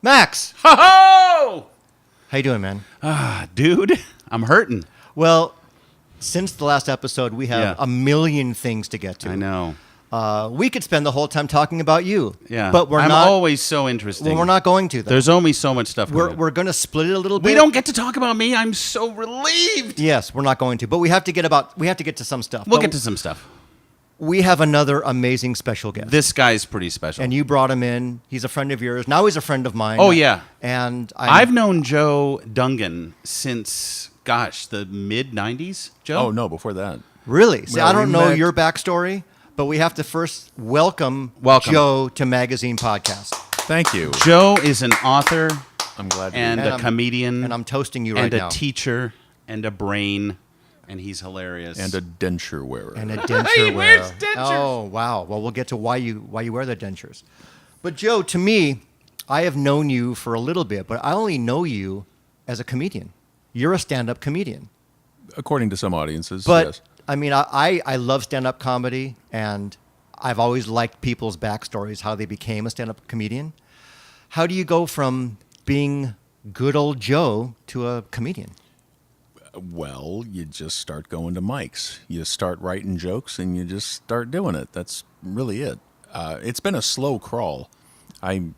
Max! Ho-ho! How you doing, man? Dude, I'm hurting. Well, since the last episode, we have a million things to get to. I know. We could spend the whole time talking about you. Yeah. But I'm always so interesting. Well, we're not going to, though. There's only so much stuff. We're going to split it a little bit. We don't get to talk about me. I'm so relieved. Yes, we're not going to. But we have to get to some stuff. We'll get to some stuff. We have another amazing special guest. This guy's pretty special. And you brought him in. He's a friend of yours. Now he's a friend of mine. Oh, yeah. And I've known Joe Dungan since, the mid-'90s, Joe? Oh, no, before that. Really? See, Well, I don't we know met- your backstory, but we have to first welcome Joe to Magazine Podcast. Thank you. Joe is an author I'm glad to and be here. a comedian. And I'm toasting you right and now. a teacher and a brain, and he's hilarious. And a denture wearer. And a denture He wearer. wears dentures. Oh, wow. Well, we'll get to why you wear the dentures. But Joe, to me, I have known you for a little bit, but I only know you as a comedian. You're a stand-up comedian. According to some audiences, But, yes. I mean, I love stand-up comedy, and I've always liked people's backstories, how they became a stand-up comedian. How do you go from being good old Joe to a comedian? Well, you just start going to mics. You start writing jokes, and you just start doing it. That's really it. It's been a slow crawl. And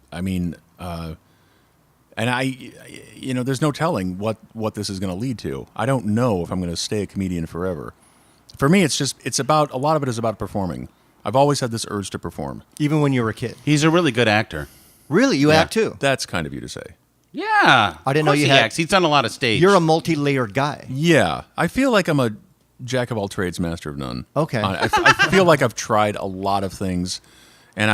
there's no telling what this is going to lead to. I don't know if I'm going to stay a comedian forever. For me, a lot of it is about performing. I've always had this urge to perform. Even when you were a kid? he's a really good actor. Really? You act too? That's kind of you to say. Yeah. I didn't know Of course you he had- acts. He's done a lot of stage. You're a multi-layered guy. Yeah, I feel like I'm a jack of all trades, master of none. Okay. I feel like I've tried a lot of things, and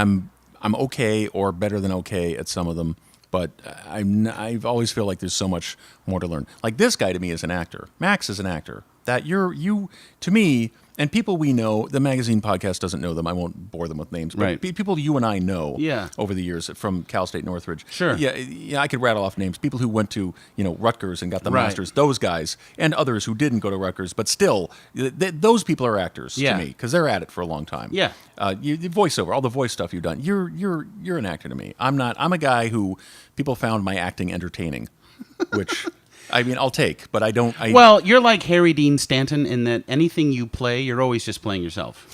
I'm okay or better than okay at some of them. But I've always feel like there's so much more to learn. Like this guy to me is an actor. Max is an actor. That you to me. And people we know, the magazine podcast doesn't know them. I won't bore them with names. But Right. people you and I know Yeah. over the years from Cal State Northridge. Sure. Yeah, I could rattle off names. People who went to, Rutgers and got the Right. masters, those guys, and others who didn't go to Rutgers, but still, those people are actors Yeah. to me because they're at it for a long time. Yeah. You voiceover, all the voice stuff you've done. You're an actor to me. I'm not. I'm a guy who people found my acting entertaining, which. I mean, I'll take, but I don't. Well, you're like Harry Dean Stanton in that anything you play, you're always just playing yourself.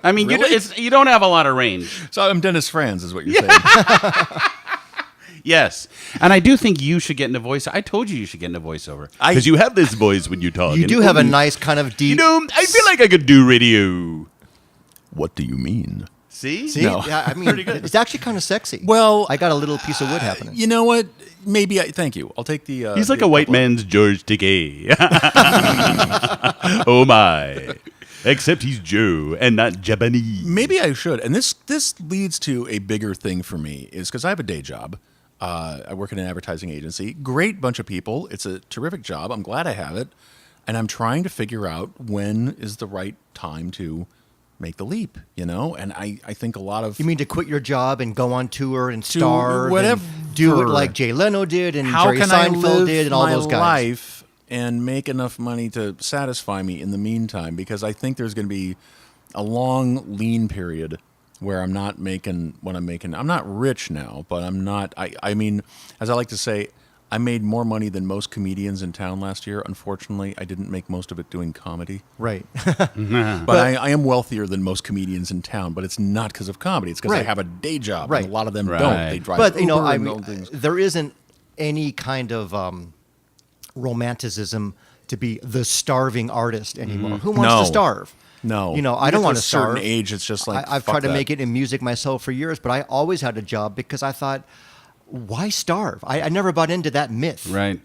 I mean, Really? you don't have a lot of range. So I'm Dennis Franz, is what you're saying. Yes. And I do think you should get into voice. I told you should get into voiceover. Because you have this voice when you talk. You do have a nice kind of deep... I feel like I could do radio. What do you mean? See? See? No. Yeah, I mean, it's actually kind of sexy. Well, I got a little piece of wood happening. You know what? Maybe. Thank you. I'll take the. He's like the a white couple- man's George Takei. Oh, my. Except he's Joe and not Japanese. Maybe I should. And this leads to a bigger thing for me is because I have a day job. I work in an advertising agency. Great bunch of people. It's a terrific job. I'm glad I have it. And I'm trying to figure out when is the right time to make the leap, And I think a lot of... You mean to quit your job and go on tour and star whatever. and do it like Jay Leno did and how Jerry can I Seinfeld live did and all my those guys? life and make enough money to satisfy me in the meantime? Because I think there's going to be a long lean period where I'm not making what I'm making. I'm not rich now, but I'm not. I mean, as I like to say, I made more money than most comedians in town last year. Unfortunately, I didn't make most of it doing comedy. Right. But I am wealthier than most comedians in town, but it's not because of comedy. It's because I Right. have a day job. Right. And a lot of them Right. don't. They drive But, Uber I and mean, all things. there isn't any kind of romanticism to be the starving artist anymore. Who wants No. to starve? No. I You don't get want a to certain starve. age, it's just like, I've fuck tried to that. make it in music myself for years, but I always had a job because I thought, why starve? I never bought into that myth. Right.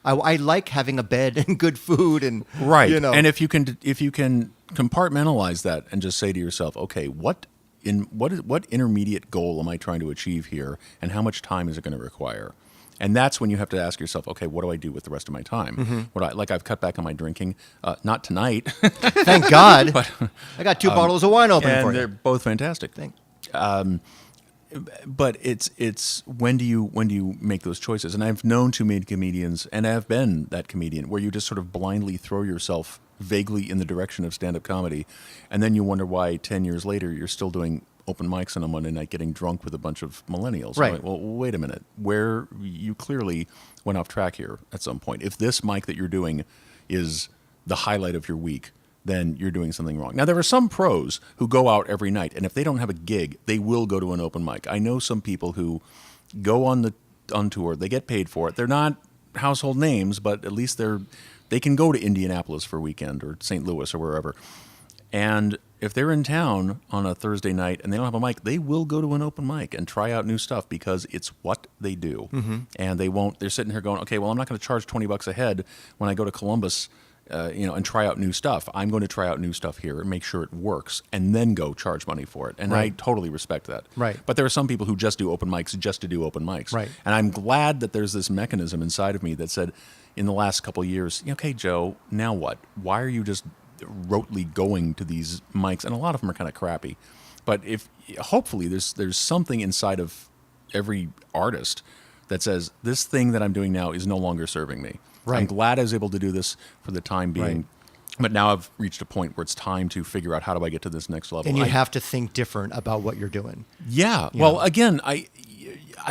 I like having a bed and good food and Right. And if you can compartmentalize that and just say to yourself, okay, what intermediate goal am I trying to achieve here, and how much time is it going to require? And that's when you have to ask yourself, okay, what do I do with the rest of my time? I've cut back on my drinking, not tonight, thank God, I got 2 bottles of wine open for and they're you. both fantastic. But it's when do you make those choices? And I've known too many comedians, and I've been that comedian where you just sort of blindly throw yourself vaguely in the direction of stand-up comedy, and then you wonder why 10 years later you're still doing open mics on a Monday night getting drunk with a bunch of millennials. Right. I'm like, well, wait a minute. Where you clearly went off track here at some point. If this mic that you're doing is the highlight of your week, then you're doing something wrong. Now, there are some pros who go out every night, and if they don't have a gig, they will go to an open mic. I know some people who go on tour. They get paid for it. They're not household names, but at least they can go to Indianapolis for a weekend or St. Louis or wherever. And if they're in town on a Thursday night and they don't have a mic, they will go to an open mic and try out new stuff because it's what they do. Mm-hmm. And they're sitting here going, okay, well, I'm not going to charge $20 a head when I go to Columbus, and try out new stuff. I'm going to try out new stuff here and make sure it works and then go charge money for it. And I totally respect that. Right. But there are some people who just do open mics just to do open mics. Right. And I'm glad that there's this mechanism inside of me that said, in the last couple of years, okay, Joe, now what? Why are you just rotely going to these mics? And a lot of them are kind of crappy. But hopefully there's something inside of every artist that says, this thing that I'm doing now is no longer serving me. Right. I'm glad I was able to do this for the time being. Right. But now I've reached a point where it's time to figure out how do I get to this next level. And you have to think different about what you're doing. Yeah. Well, again, I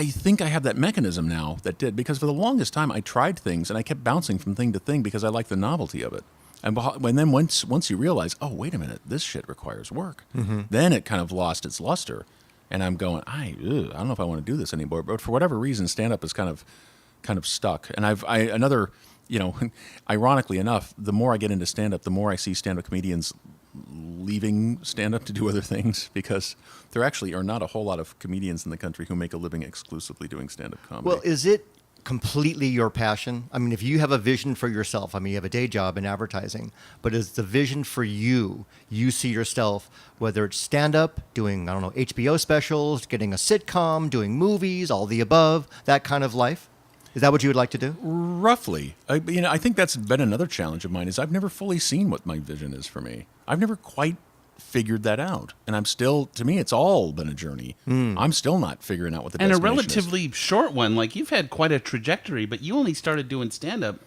think I have that mechanism now because for the longest time I tried things and I kept bouncing from thing to thing because I liked the novelty of it. And then once you realize, oh, wait a minute, this shit requires work, then it kind of lost its luster. And I'm going, I don't know if I want to do this anymore. But for whatever reason, stand-up is kind of stuck. And ironically enough, the more I get into stand-up, the more I see stand-up comedians leaving stand-up to do other things because there actually are not a whole lot of comedians in the country who make a living exclusively doing stand-up comedy. Well, is it completely your passion? I mean, if you have a vision for yourself, I mean, you have a day job in advertising, but is the vision for you see yourself, whether it's stand-up, doing, I don't know, HBO specials, getting a sitcom, doing movies, all the above, that kind of life? Is that what you would like to do? Roughly. I think that's been another challenge of mine is I've never fully seen what my vision is for me. I've never quite figured that out. And I'm still, to me, it's all been a journey. I'm still not figuring out what the destination is. And a relatively short one. Like, you've had quite a trajectory, but you only started doing stand-up.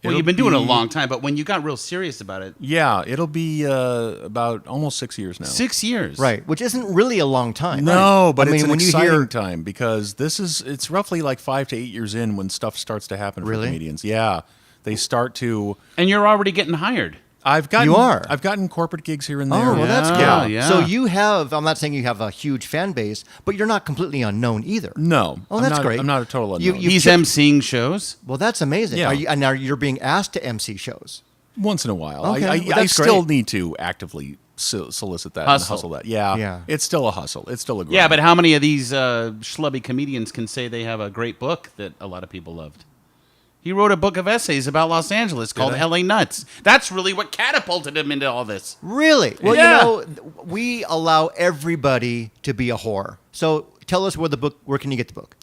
Well, you've been doing it a long time, but when you got real serious about it... Yeah, it'll be about almost 6 years now. 6 years. Right, which isn't really a long time. No, right? but it's an exciting time because it's roughly like 5 to 8 years in when stuff starts to happen for comedians. Yeah, they start to... And you're already getting hired. I've gotten corporate gigs here and there. Oh, well, that's good. Yeah. So you have, I'm not saying you have a huge fan base, but you're not completely unknown either. No. Oh, that's great. I'm not a total unknown. He's emceeing shows. Well, that's amazing. Yeah. And now you're being asked to MC shows. Once in a while. Okay, I still need to actively solicit that and hustle that. Yeah. It's still a hustle. It's still a grind. Yeah, but how many of these schlubby comedians can say they have a great book that a lot of people loved? He wrote a book of essays about Los Angeles called LA Nuts. That's really what catapulted him into all this. Really? Well, Yeah. we allow everybody to be a whore. So tell us where can you get the book?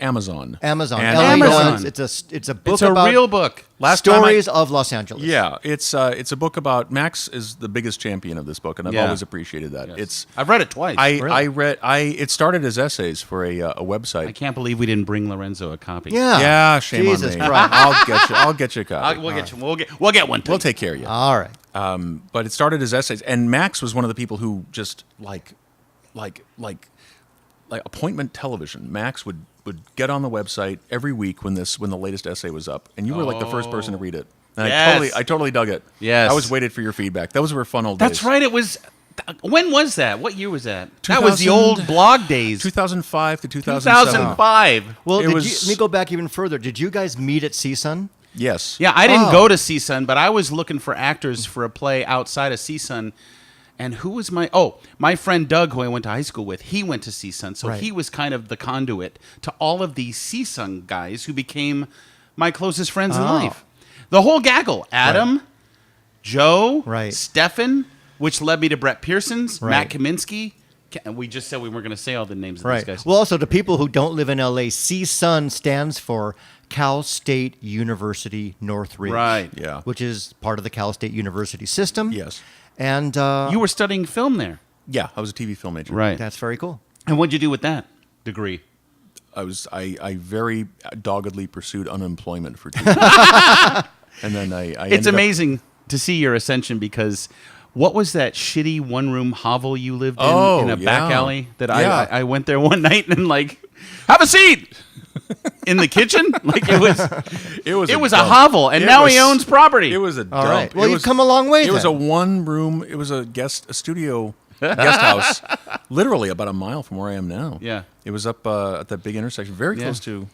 Amazon. Amazon. And LA Amazon. Nuts. It's a book It's a about real book. stories of Los Angeles. Yeah, it's a book about Max is the biggest champion of this book, and I've always appreciated that. Yes. I've read it twice. It started as essays for a website. I can't believe we didn't bring Lorenzo a copy. Yeah, shame Jesus on me. Christ. I'll get you a copy. We'll get one. We'll take care of you. All right. But it started as essays, and Max was one of the people who just like appointment television. Max would get on the website every week when the latest essay was up, and you were like the first person to read it. And Yes. I totally dug it. Yes. I was waited for your feedback. Those were fun old days. That's right. It was. When was that? What year was that? That was the old blog days. 2005 to 2007. 2005. Well, It let was- me go back even further. Did you guys meet at CSUN? Yes. Yeah, I didn't go to CSUN, but I was looking for actors for a play outside of CSUN. And who was my friend Doug, who I went to high school with, he went to CSUN. So Right. he was kind of the conduit to all of these CSUN guys who became my closest friends in life. The whole gaggle. Adam, Joe, Right. Stefan, which led me to Brett Pearson's, Right. Matt Kaminsky. And we just said we weren't going to say all the names of Right. these guys. Well, also, to people who don't live in LA, CSUN stands for Cal State University Northridge. Right. Yeah. Which is part of the Cal State University system. Yes. And You were studying film there. Yeah, I was a TV film major. Right. that's very cool. And what'd you do with that degree? I very doggedly pursued unemployment for 2 years. And then I It's ended up- amazing to see your ascension because What was that shitty one-room hovel you lived in a back yeah. alley that Yeah. I went there one night and like, have a seat in the kitchen? Like it was a dump. hovel, and It now was- he owns property. It was a All dump. right. Well, It you've was- come a long way It was then. a one-room. It was a studio guest house, literally about a mile from where I am now. Yeah. It was up at that big intersection, very Yeah. close to.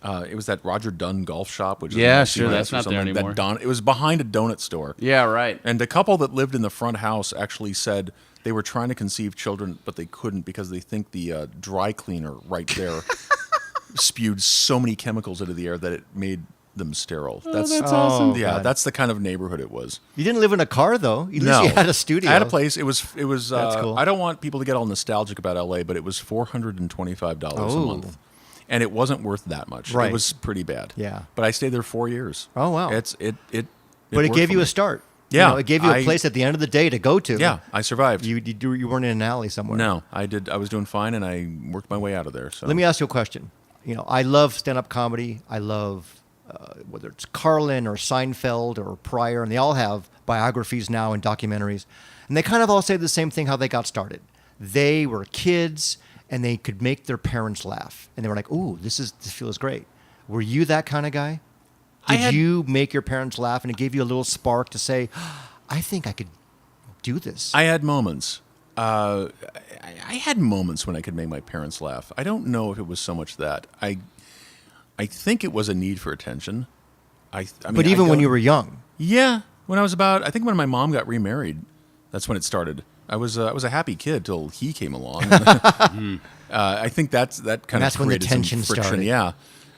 It was that Roger Dunn golf shop, which Yeah, is sure, that's not there anymore. It was behind a donut store. Yeah, right. And the couple that lived in the front house actually said they were trying to conceive children, but they couldn't because they think the dry cleaner right there spewed so many chemicals into the air that it made them sterile. That's awesome. Yeah, God. that's the kind of neighborhood it was. You didn't live in a car, though. At least you had a studio. I had a place. It was. That's cool. I don't want people to get all nostalgic about LA, but it was $425 a Oh. month, and it wasn't worth that much. Right. It was pretty bad. Yeah. But I stayed there 4 years. Oh, wow. But it But it worked gave for you me. a start. Yeah, It gave you a I- place at the end of the day to go to. Yeah, I survived. You weren't in an alley somewhere. No, I did. I was doing fine, and I worked my way out of there. So Let me ask you a question. I love stand-up comedy. I love whether it's Carlin or Seinfeld or Pryor, and they all have biographies now and documentaries. And they kind of all say the same thing, how they got started. They were kids, and they could make their parents laugh. And they were like, ooh, this feels great. Were you that kind of guy? Did you make your parents laugh, and it gave you a little spark to say, I think I could do this? I had moments. I had moments when I could make my parents laugh. I don't know if it was so much that. I think it was a need for attention. I mean, but even when you were young. Yeah, when I was about, I think when my mom got remarried, that's when it started. I was a happy kid till he came along. I think that kind That's of when the created some tension friction. started. Yeah,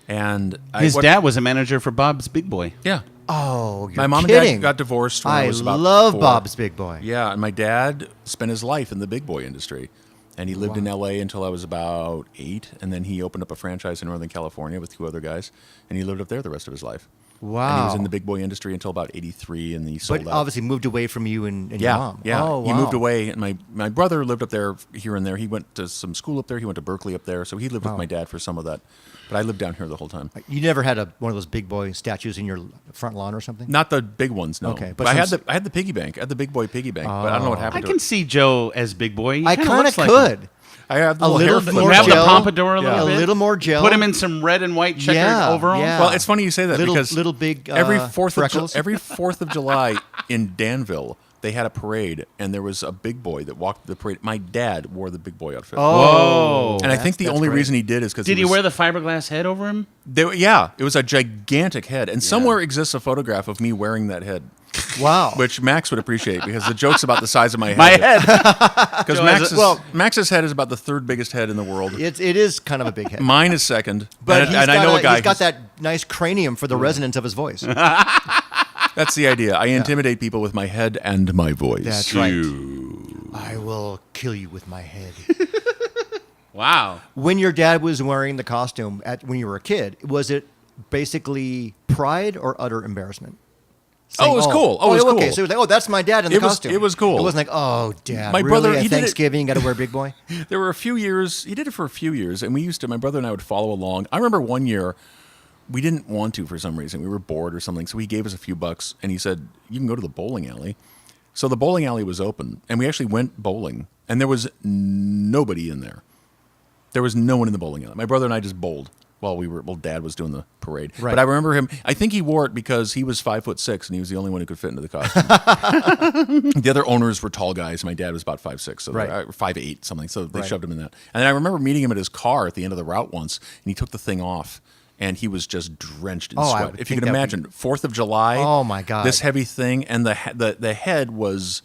and His dad was a manager for Bob's Big Boy. Yeah, Oh, you're my mom kidding. and dad got divorced when I I was about love 4. Bob's Big Boy. Yeah, and my dad spent his life in the big boy industry. And he lived in L.A. until I was about 8, and then he opened up a franchise in Northern California with 2 other guys, and he lived up there the rest of his life. Wow. And he was in the big boy industry until about 83, and he sold But out. obviously moved away from you and your Yeah, mom. yeah. Oh, He wow. moved away, and my brother lived up there here and there. He went to some school up there. He went to Berkeley up there, so he lived Wow. with my dad for some of that. But I lived down here the whole time. You never had one of those big boy statues in your front lawn or something? Not the big ones, no. Okay, but but I had some- the piggy bank. I had the big boy piggy bank, but I don't know what I happened can to it. see Joe as Big Boy. He I kinda kind of looks like could. him. I have the A little hair- more Grab the gel. pompadour a little Yeah. bit. A little more gel. Put him in some red and white checkered Yeah, overalls. yeah. Well, it's funny you say that Little- because little big, every Fourth freckles. every 4th of July in Danville, they had a parade, and there was a big boy that walked the parade. My dad wore the big boy outfit. Whoa. And I think the that's only great. reason he did is because Did he wear the fiberglass head over him? Yeah, it was a gigantic head, and somewhere exists a photograph of me wearing that head, Wow. which Max would appreciate because the joke's about the size of my head. My head. Because Joe has Max's head is about the 3rd biggest head in the world. it is kind of a big head. Mine is 2nd, But and I know a guy. he's got who's- that nice cranium for the resonance of his voice. That's the idea. I intimidate people with my head and my voice. That's right. I will kill you with my head. Wow. When your dad was wearing the costume when you were a kid, was it basically pride or utter embarrassment? Oh, it was cool. Oh, it was okay. cool. So it was like, oh, that's my dad in the It was- costume. it was cool. It wasn't like, oh, dad, My really? brother, At he did it- Thanksgiving, you got to wear big boy? There were a few years, he did it for a few years, and we used to, my brother and I would follow along. I remember one year, we didn't want to for some reason. We were bored or something, so he gave us a few bucks, and he said, you can go to the bowling alley. So the bowling alley was open, and we actually went bowling, and there was nobody in there. There was no one in the bowling alley. My brother and I just bowled while Dad was doing the parade. Right. But I remember him, I think he wore it because he was 5'6", and he was the only one who could fit into the costume. The other owners were tall guys. My dad was about 5'6", so Right. 5'8", something. So they Right. shoved him in that. And I remember meeting him at his car at the end of the route once, and he took the thing off, and he was just drenched in Oh, I sweat. would If you think can that would imagine, 4th of July. Oh, my God. This heavy thing, and the head was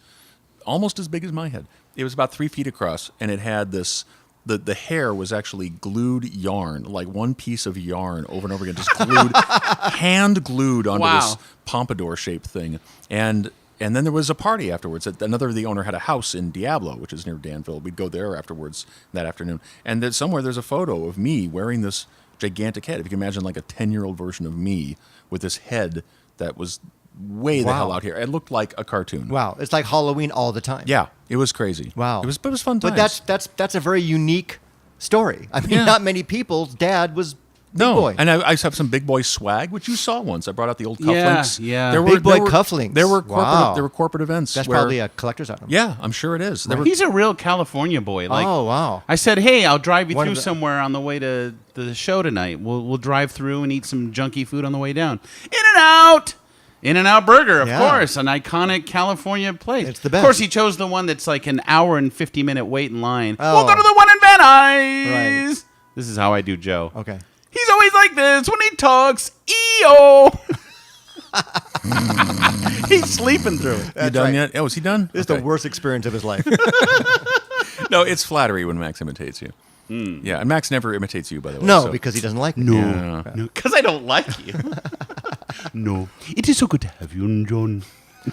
almost as big as my head. It was about 3 feet across, and it had this. The hair was actually glued yarn, like one piece of yarn over and over again, just glued, hand glued onto Wow. this pompadour-shaped thing. And then there was a party afterwards. The owner had a house in Diablo, which is near Danville. We'd go there afterwards that afternoon. And then somewhere there's a photo of me wearing this gigantic head. If you can imagine like a 10-year-old version of me with this head that was way the Wow. hell out here. It looked like a cartoon. Wow. It's like Halloween all the time. Yeah, it was crazy. Wow. It was fun times. But that's a very unique story. I mean, Yeah. not many people's dad was No, boy. and I have some big boy swag, which you saw once. I brought out the old cufflinks. Yeah. Big boy cufflinks. There were corporate. Wow. There were corporate events. That's where, probably a collector's item. Yeah, I'm sure it is. There were, He's a real California boy. Like, Oh, wow. I said, hey, I'll drive you One through of the- somewhere on the way to the show tonight. We'll drive through and eat some junky food on the way down. In-N-Out! In-N-Out Burger, of Yeah. course, an iconic California place. It's the best. Of course, he chose the one that's like an hour and 50-minute wait in line. Oh. We'll go to the one in Van Nuys. Right. This is how I do Joe. Okay. He's always like this when he talks. E-O! He's sleeping through it. you done right. yet? Oh, is he done? This is the worst experience of his life. No, it's flattery when Max imitates you. Yeah, and Max never imitates you, by the way. No, so- because he doesn't like me. Yeah. Because I don't like you. No. It is so good to have you, John.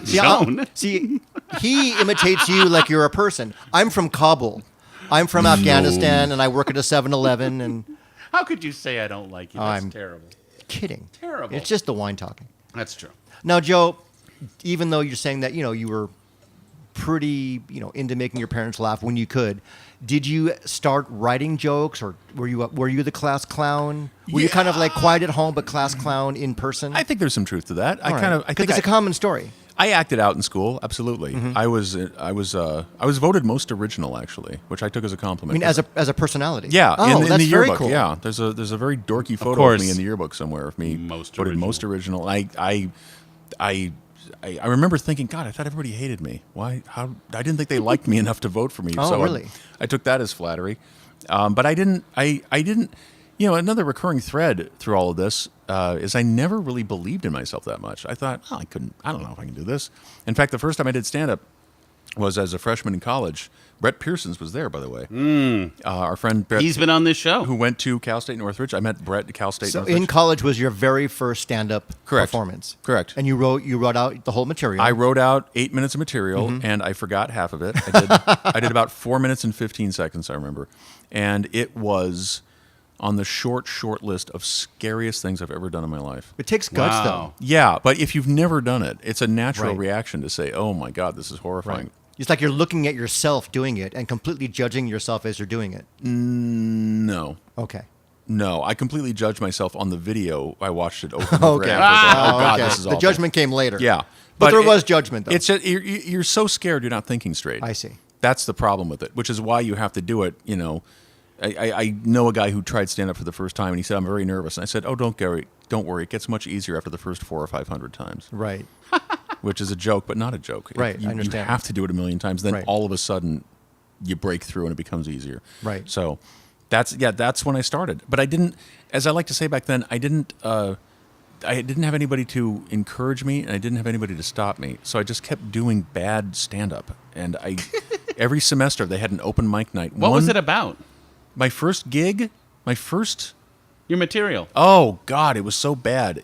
See, Joan. see, he imitates you like you're a person. I'm from Kabul. I'm from Afghanistan, and I work at a 7-Eleven, and How could you say I don't like you? That's I'm- terrible. kidding. Terrible. It's just the wine talking. That's true. Now, Joe, even though you're saying that, you were pretty, into making your parents laugh when you could, did you start writing jokes, or were you the class clown? Were you kind of like quiet at home but class clown in person? I think there's some truth to that. I Because think it's a common story. I acted out in school. Absolutely. Mm-hmm. I was voted most original, actually, which I took as a I compliment. mean, as a personality. Yeah, Oh, in that's the very yearbook. cool. Yeah, there's a very dorky photo of course. me in the yearbook somewhere of me Most voted original. most original. I remember thinking, God, I thought everybody hated me. Why? How? I didn't think they liked me enough to vote for me. Oh, so really? I took that as flattery, but I didn't. I didn't. Another recurring thread through all of this is I never really believed in myself that much. I thought, I couldn't. I don't know if I can do this. In fact, the first time I did stand up was as a freshman in college. Brett Pearsons was there, by the way. Our friend Brett, He's been on this show. who went to Cal State Northridge. I met Brett at Cal State So Northridge. in college was your very first stand-up Correct. performance. Correct. And you wrote out the whole material. I wrote out 8 minutes of material, Mm-hmm. and I forgot half of it. I did about 4 minutes and 15 seconds, I remember. And it was on the short list of scariest things I've ever done in my life. It takes guts, Wow. though. Yeah, but if you've never done it, it's a natural Right. reaction to say, oh my God, this is horrifying. It's like you're looking at yourself doing it and completely judging yourself as you're doing it. No. Okay. No, I completely judged myself on the video. I watched it over and over Okay. after. Oh, God, okay. this is The awful. judgment came later. Yeah. But there it- was judgment, though. It's just, you're so scared you're not thinking straight. I see. That's the problem with it, which is why you have to do it. I know a guy who tried stand up for the first time, and he said, "I'm very nervous." And I said, "Oh, don't worry. It gets much easier after the first 400 or 500 times." Right. Which is a joke, but not a joke. Right, You, I understand. You have to do it a million times. Then Right. all of a sudden, you break through, and it becomes easier. Right. So that's when I started. But I didn't, as I like to say back then, I didn't have anybody to encourage me, and I didn't have anybody to stop me. So I just kept doing bad stand up, and every semester they had an open mic night. What was it about? My first gig, Your material. oh God, it was so bad.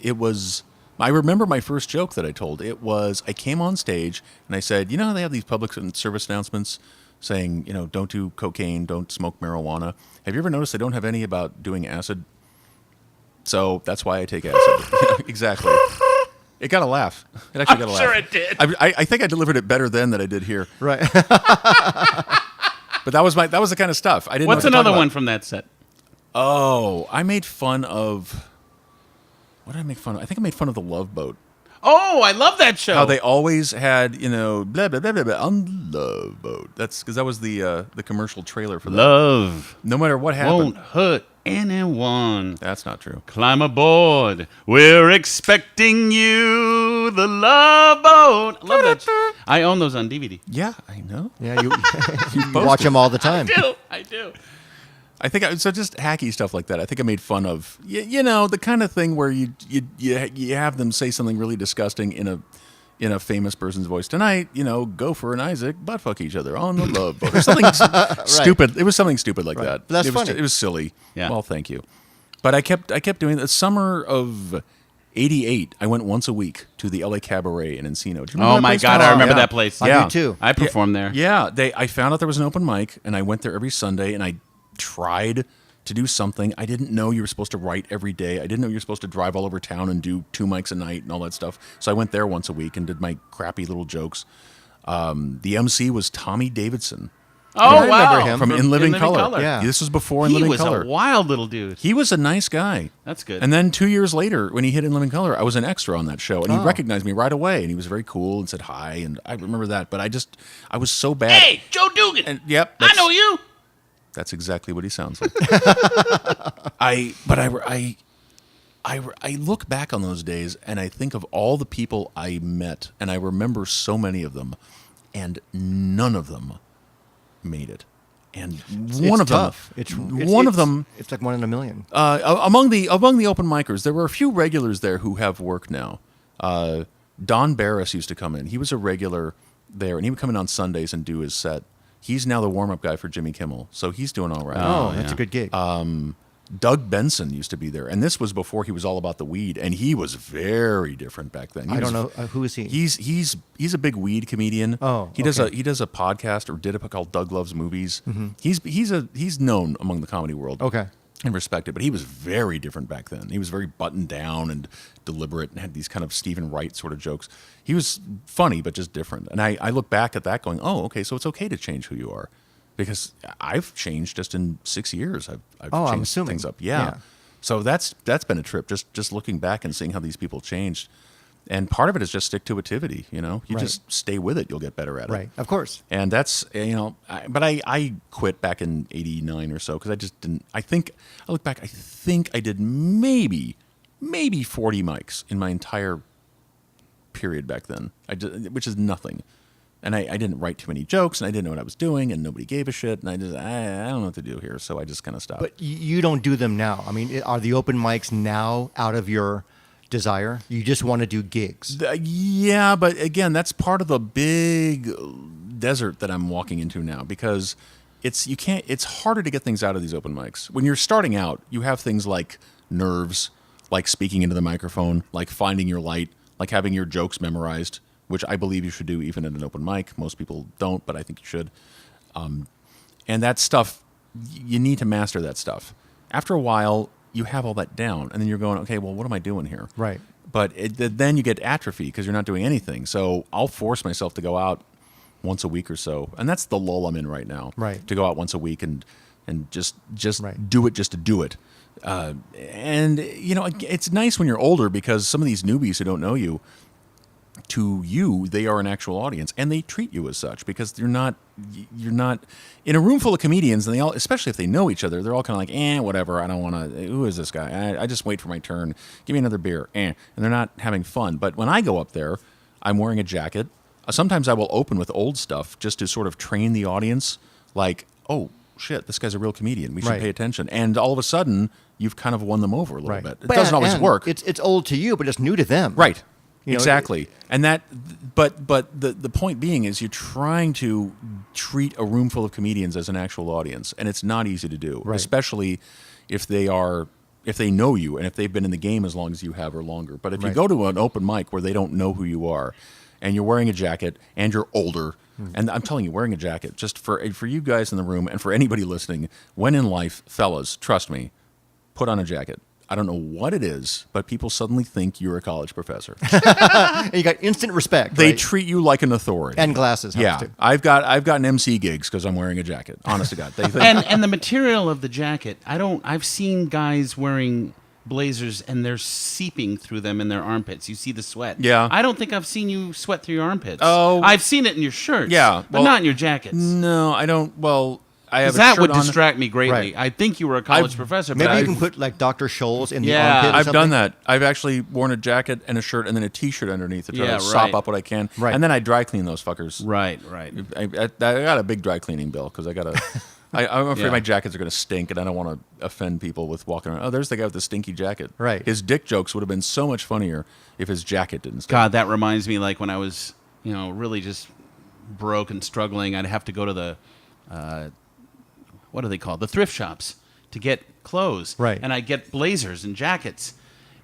I remember my first joke that I told. It was, I came on stage and I said, how they have these public service announcements saying, don't do cocaine, don't smoke marijuana. Have you ever noticed they don't have any about doing acid? So that's why I take acid. Exactly. It got a laugh. It actually got a laugh. Sure it did. I think I delivered it better then than I did here. Right. But that was the kind of stuff. I didn't know What's what to talk another about. one from that set? Oh, I made fun of. What did I make fun of? I think I made fun of the Love Boat. Oh, I love that show. How they always had, blah blah blah blah blah on the Love Boat. That's because that was the commercial trailer for that. Love No matter what happened, won't hurt anyone. that's not true. Climb aboard. We're expecting you. The Love Boat. I love that. I own those on DVD. Yeah, I know. Yeah, you watch them all the time. I do. I think so. Just hacky stuff like that. I think I made fun of, the kind of thing where you have them say something really disgusting in a famous person's voice. Tonight, Gopher and Isaac butt fuck each other on the Love Boat or something stupid. It was something stupid like that. But that's it was, funny. It was silly. Yeah. Well, thank you. But I kept doing it. The summer of '88, I went once a week to the LA Cabaret in Encino. Do you remember Oh that my place? God, I remember Yeah. that place. I Yeah. do too. I performed there. Yeah, I found out there was an open mic, and I went there every Sunday, and I tried to do something. I didn't know you were supposed to write every day. I didn't know you were supposed to drive all over town and do 2 mics a night and all that stuff. So I went there once a week and did my crappy little jokes. The MC was Tommy Davidson. Oh, I wow. remember him. From In Living Color. Yeah. This was before In He Living was Color. a wild little dude. He was a nice guy. That's good. And then 2 years later, when he hit In Living Color, I was an extra on that show, and he recognized me right away, and he was very cool and said hi, and I remember that. But I was so bad. Hey, Joe Dugan. And yep, I know you. That's exactly what he sounds like. I look back on those days and I think of all the people I met, and I remember so many of them, and none of them made it. And one of tough. them. It's like 1 in a million. Among the open micers, there were a few regulars there who have work now. Don Barris used to come in. He was a regular there, and he would come in on Sundays and do his set. He's now the warm-up guy for Jimmy Kimmel, so he's doing all right. Oh, that's a good gig. Doug Benson used to be there, and this was before he was all about the weed, and he was very different back then. I don't know who is he. He's a big weed comedian. Oh, he does a podcast or did a called Doug Loves Movies. Mm-hmm. He's known among the comedy world. Okay. And respected, but he was very different back then. He was very buttoned down and deliberate and had these kind of Stephen Wright sort of jokes. He was funny, but just different. And I look back at that going, oh, okay, so it's okay to change who you are. Because I've changed just in 6 years. I've changed I'm assuming. things up. Yeah. So that's been a trip, just looking back and seeing how these people changed. And part of it is just stick-to-itivity, you know? You just stay with it, you'll get better at it. Right, of course. And that's, but I quit back in 89 or so because I just didn't, I look back, I think I did maybe 40 mics in my entire period back then, which is nothing. And I didn't write too many jokes, and I didn't know what I was doing, and nobody gave a shit, and I don't know what to do here, so I just kind of stopped. But you don't do them now. I mean, are the open mics now out of your desire? You just want to do gigs. Yeah, but again, that's part of the big desert that I'm walking into now because it's harder to get things out of these open mics. When you're starting out, you have things like nerves, like speaking into the microphone, like finding your light, like having your jokes memorized, which I believe you should do even at an open mic. Most people don't, but I think you should. And that stuff, you need to master that stuff. After a while, you have all that down, and then you're going, okay, well, what am I doing here? Right. But then you get atrophy because you're not doing anything. So I'll force myself to go out once a week or so, and that's the lull I'm in right now. Right. To go out once a week and just Right. do it just to do it. And it's nice when you're older because some of these newbies who don't know you, to you, they are an actual audience, and they treat you as such because you're not in a room full of comedians, and they all, especially if they know each other, they're all kind of like, whatever, I don't want to. Who is this guy? I just wait for my turn. Give me another beer. And they're not having fun. But when I go up there, I'm wearing a jacket. Sometimes I will open with old stuff just to sort of train the audience, like, oh shit, this guy's a real comedian. We should pay attention. And all of a sudden, you've kind of won them over a little bit. It doesn't always work. It's old to you, but it's new to them. Right. You know, exactly. And that, but the point being is you're trying to treat a room full of comedians as an actual audience, and it's not easy to do, especially if they know you and if they've been in the game as long as you have or longer. But if you go to an open mic where they don't know who you are, and you're wearing a jacket and you're older, and I'm telling you, wearing a jacket, just for you guys in the room and for anybody listening, when in life, fellas, trust me, put on a jacket. I don't know what it is, but people suddenly think you're a college professor. And you got instant respect. They right? treat you like an authority. And glasses. Yeah, Too. I've gotten MC gigs because I'm wearing a jacket. Honest to God. They think, and the material of the jacket, I've seen guys wearing blazers and they're seeping through them in their armpits. You see the sweat. Yeah. I don't think I've seen you sweat through your armpits. Oh. I've seen it in your shirts. Yeah, but well, not in your jackets. No, I don't. Well, I have a That shirt would on. distract me greatly. Right. I think you were a college professor. But Maybe you I've- can put like Dr. Scholl's in the Yeah. armpit or I've something. done that. I've actually worn a jacket and a shirt and then a T-shirt underneath to try Yeah, to sop right. up what I can. Right. And then I dry clean those fuckers. Right. I got a big dry cleaning bill because I got to. I'm afraid Yeah. my jackets are going to stink, and I don't want to offend people with walking around. Oh, there's the guy with the stinky jacket. Right. His dick jokes would have been so much funnier if his jacket didn't stink. God, that reminds me like when I was, really just broke and struggling, I'd have to go to the, what are they called? The thrift shops to get clothes. Right. And I'd get blazers and jackets,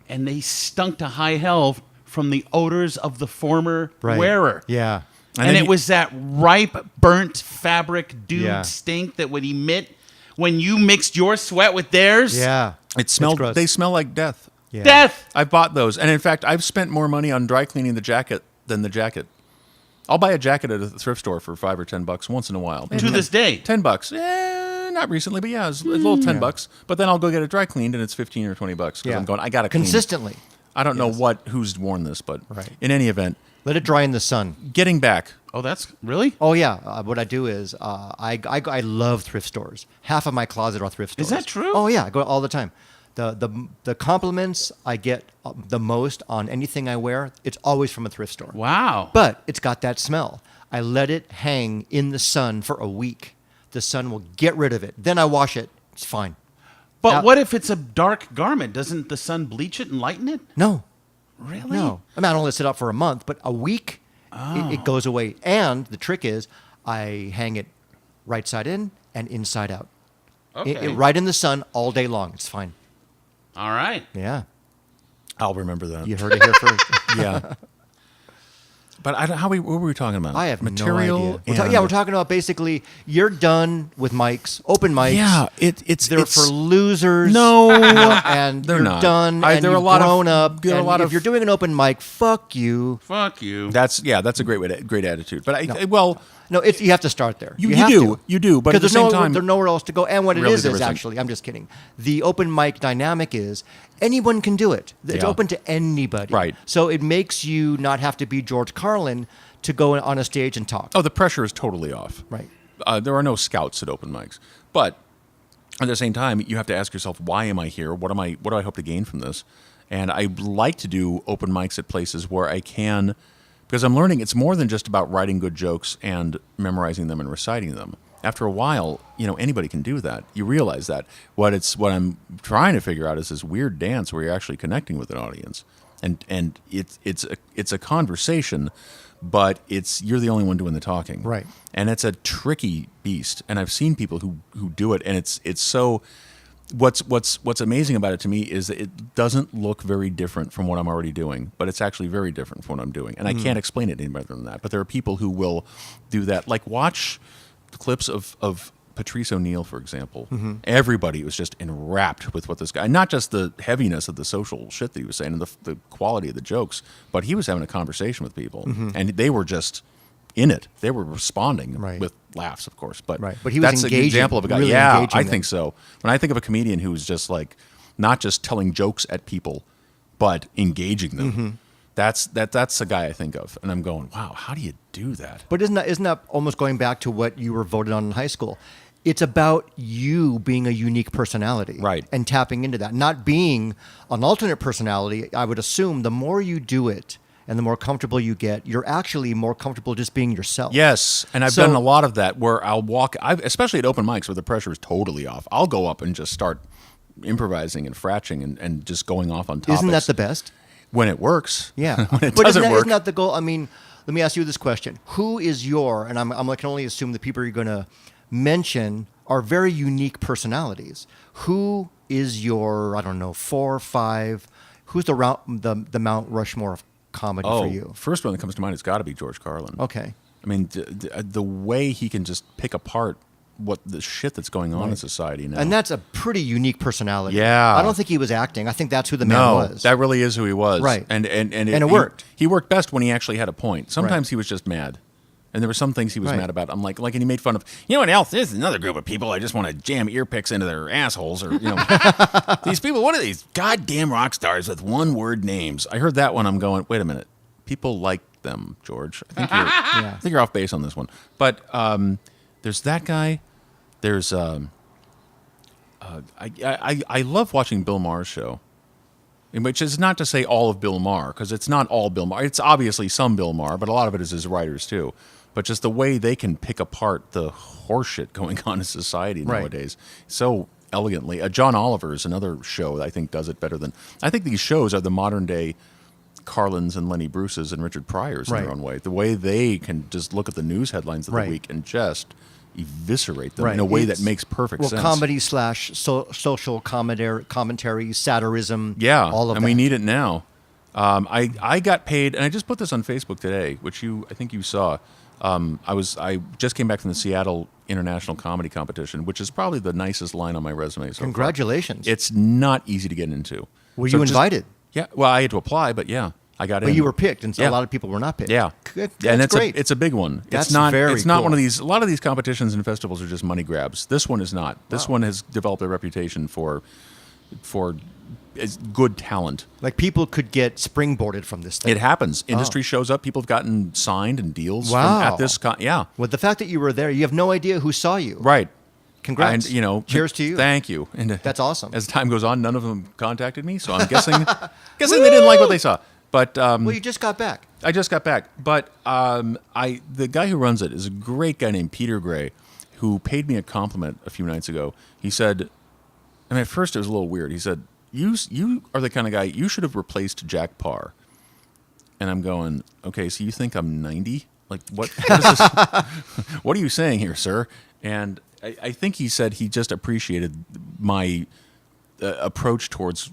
and they stunk to high hell from the odors of the former Right. wearer. Yeah. And then it you- was that ripe, burnt fabric dude Yeah. stink that would emit when you mixed your sweat with theirs. Yeah. It smelled. gross. They smell like death. Yeah. Death. I bought those, and in fact, I've spent more money on dry cleaning the jacket than the jacket. I'll buy a jacket at a thrift store for $5 or $10 once in a while. To this day. $10. Not recently, but yeah, it's a little $10. But then I'll go get it dry cleaned, and it's $15 or $20 because I'm going. I got to consistently. I don't know who's worn this, but Right. in any event, Let it dry in the sun. getting back. Oh, that's really? Oh yeah, what I do is I love thrift stores. Half of my closet are thrift stores. Is that true? Oh yeah, I go all the time. The compliments I get the most on anything I wear, it's always from a thrift store. Wow. But it's got that smell. I let it hang in the sun for a week. The sun will get rid of it. Then I wash it. It's fine. But Now- what if it's a dark garment? Doesn't the sun bleach it and lighten it? No. Really? No. I mean, I don't let it sit out for a month, but a week, it goes away. And the trick is I hang it right side in and inside out. Okay. Right in the sun all day long. It's fine. All right. Yeah. I'll remember that. You heard it here first. Yeah. But what were we talking about? I have material. no idea. We're talking about basically you're done with mics, open mics. Yeah, it's They're for losers. No, and they're you're not. done. And there are you've a lot of grown up. there are a And lot if of you're doing an open mic, fuck you. Fuck you. That's a great attitude. But No, you have to start there. You have do. to. You do, but at the Because same time- there's nowhere else to go. And what Really, it is there isn't. actually, I'm just kidding. The open mic dynamic is anyone can do it. It's Yeah. open to anybody. Right. So it makes you not have to be George Carlin to go on a stage and talk. the pressure is totally off. Right. There are no scouts at open mics, but at the same time, you have to ask yourself, why am I here? What do I hope to gain from this? And I like to do open mics at places where I can, because I'm learning it's more than just about writing good jokes and memorizing them and reciting them. After a while, anybody can do that. You realize that. What I'm trying to figure out is this weird dance where you're actually connecting with an audience, and it's a conversation, but you're the only one doing the talking. Right. And it's a tricky beast. And I've seen people who do it, and it's so. What's amazing about it to me is that it doesn't look very different from what I'm already doing, but it's actually very different from what I'm doing. And I can't explain it any better than that. But there are people who will do that. Like, watch the clips of Patrice O'Neill, for example. Everybody was just enwrapped with what this guy, not just the heaviness of the social shit that he was saying and the quality of the jokes, but he was having a conversation with people, and they were just in it. They were responding with laughs, of course. But But he was that's an engaging, example of a guy. really Yeah, engaging I them. think so. When I think of a comedian who's just like not just telling jokes at people, but engaging them. That's the guy I think of, and I'm going, wow, how do you do that? But isn't that almost going back to what you were voted on in high school? It's about you being a unique personality. Right. And tapping into that. Not being an alternate personality. I would assume the more you do it and the more comfortable you get, you're actually more comfortable just being yourself. Yes, and I've So- done a lot of that where I'll especially at open mics where the pressure is totally off. I'll go up and just start improvising and fratching and just going off on topics. Isn't that the best? When it works. Yeah. When it But doesn't work. isn't that the goal? I mean, let me ask you this question. Who is and I can only assume the people you're going to mention are very unique personalities. Who is your, I don't know, 4 or 5, who's the Mount Rushmore of comedy for you? First one that comes to mind has got to be George Carlin. Okay. I mean, the way he can just pick apart what the shit that's going on in society now. And that's a pretty unique personality. Yeah. I don't think he was acting. I think that's who the man was. That really is who he was. Right. And it worked. He worked best when he actually had a point. Sometimes he was just mad. And there were some things he was Right. mad about. I'm like, and he made fun of, what else? This is another group of people. I just want to jam ear picks into their assholes, or these people. What are these goddamn rock stars with one-word names? I heard that one. I'm going, wait a minute. People like them, George. I think you're off base on this one. But there's that guy. There's I love watching Bill Maher's show. Which is not to say all of Bill Maher, because it's not all Bill Maher. It's obviously some Bill Maher, but a lot of it is his writers too. But just the way they can pick apart the horseshit going on in society nowadays so elegantly. John Oliver is another show that I think does it better than. I think these shows are the modern day Carlins and Lenny Bruce's and Richard Pryor's in their own way. The way they can just look at the news headlines of the week and just eviscerate them in a way that makes perfect sense. Comedy / social commentary, satirism. Yeah, all of and that. we need it now. I got paid, and I just put this on Facebook today, which I think you saw. I just came back from the Seattle International Comedy Competition, which is probably the nicest line on my resume. So Congratulations. far. It's not easy to get into. Were you invited? Yeah. Well, I had to apply, but yeah. I got in. But you were picked, and so Yeah. a lot of people were not picked. Yeah. Good. And That's great. it's a big one. That's it's not very it's not cool. one of these. A lot of these competitions and festivals are just money grabs. This one is not. This one has developed a reputation for good talent. Like people could get springboarded from this thing. It happens. Industry shows up. People have gotten signed and deals Wow. at this. Yeah. With the fact that you were there, you have no idea who saw you. Right. Congrats. And cheers to you. Thank you. And That's awesome. As time goes on, none of them contacted me, so I'm guessing they didn't like what they saw. But Well, you just got back. I just got back. But the guy who runs it is a great guy named Peter Gray, who paid me a compliment a few nights ago. He said, I mean, at first it was a little weird. He said, "You are the kind of guy you should have replaced Jack Parr." And I'm going, okay, so you think I'm 90? Like what is this? What are you saying here, sir? And I think he said he just appreciated my approach towards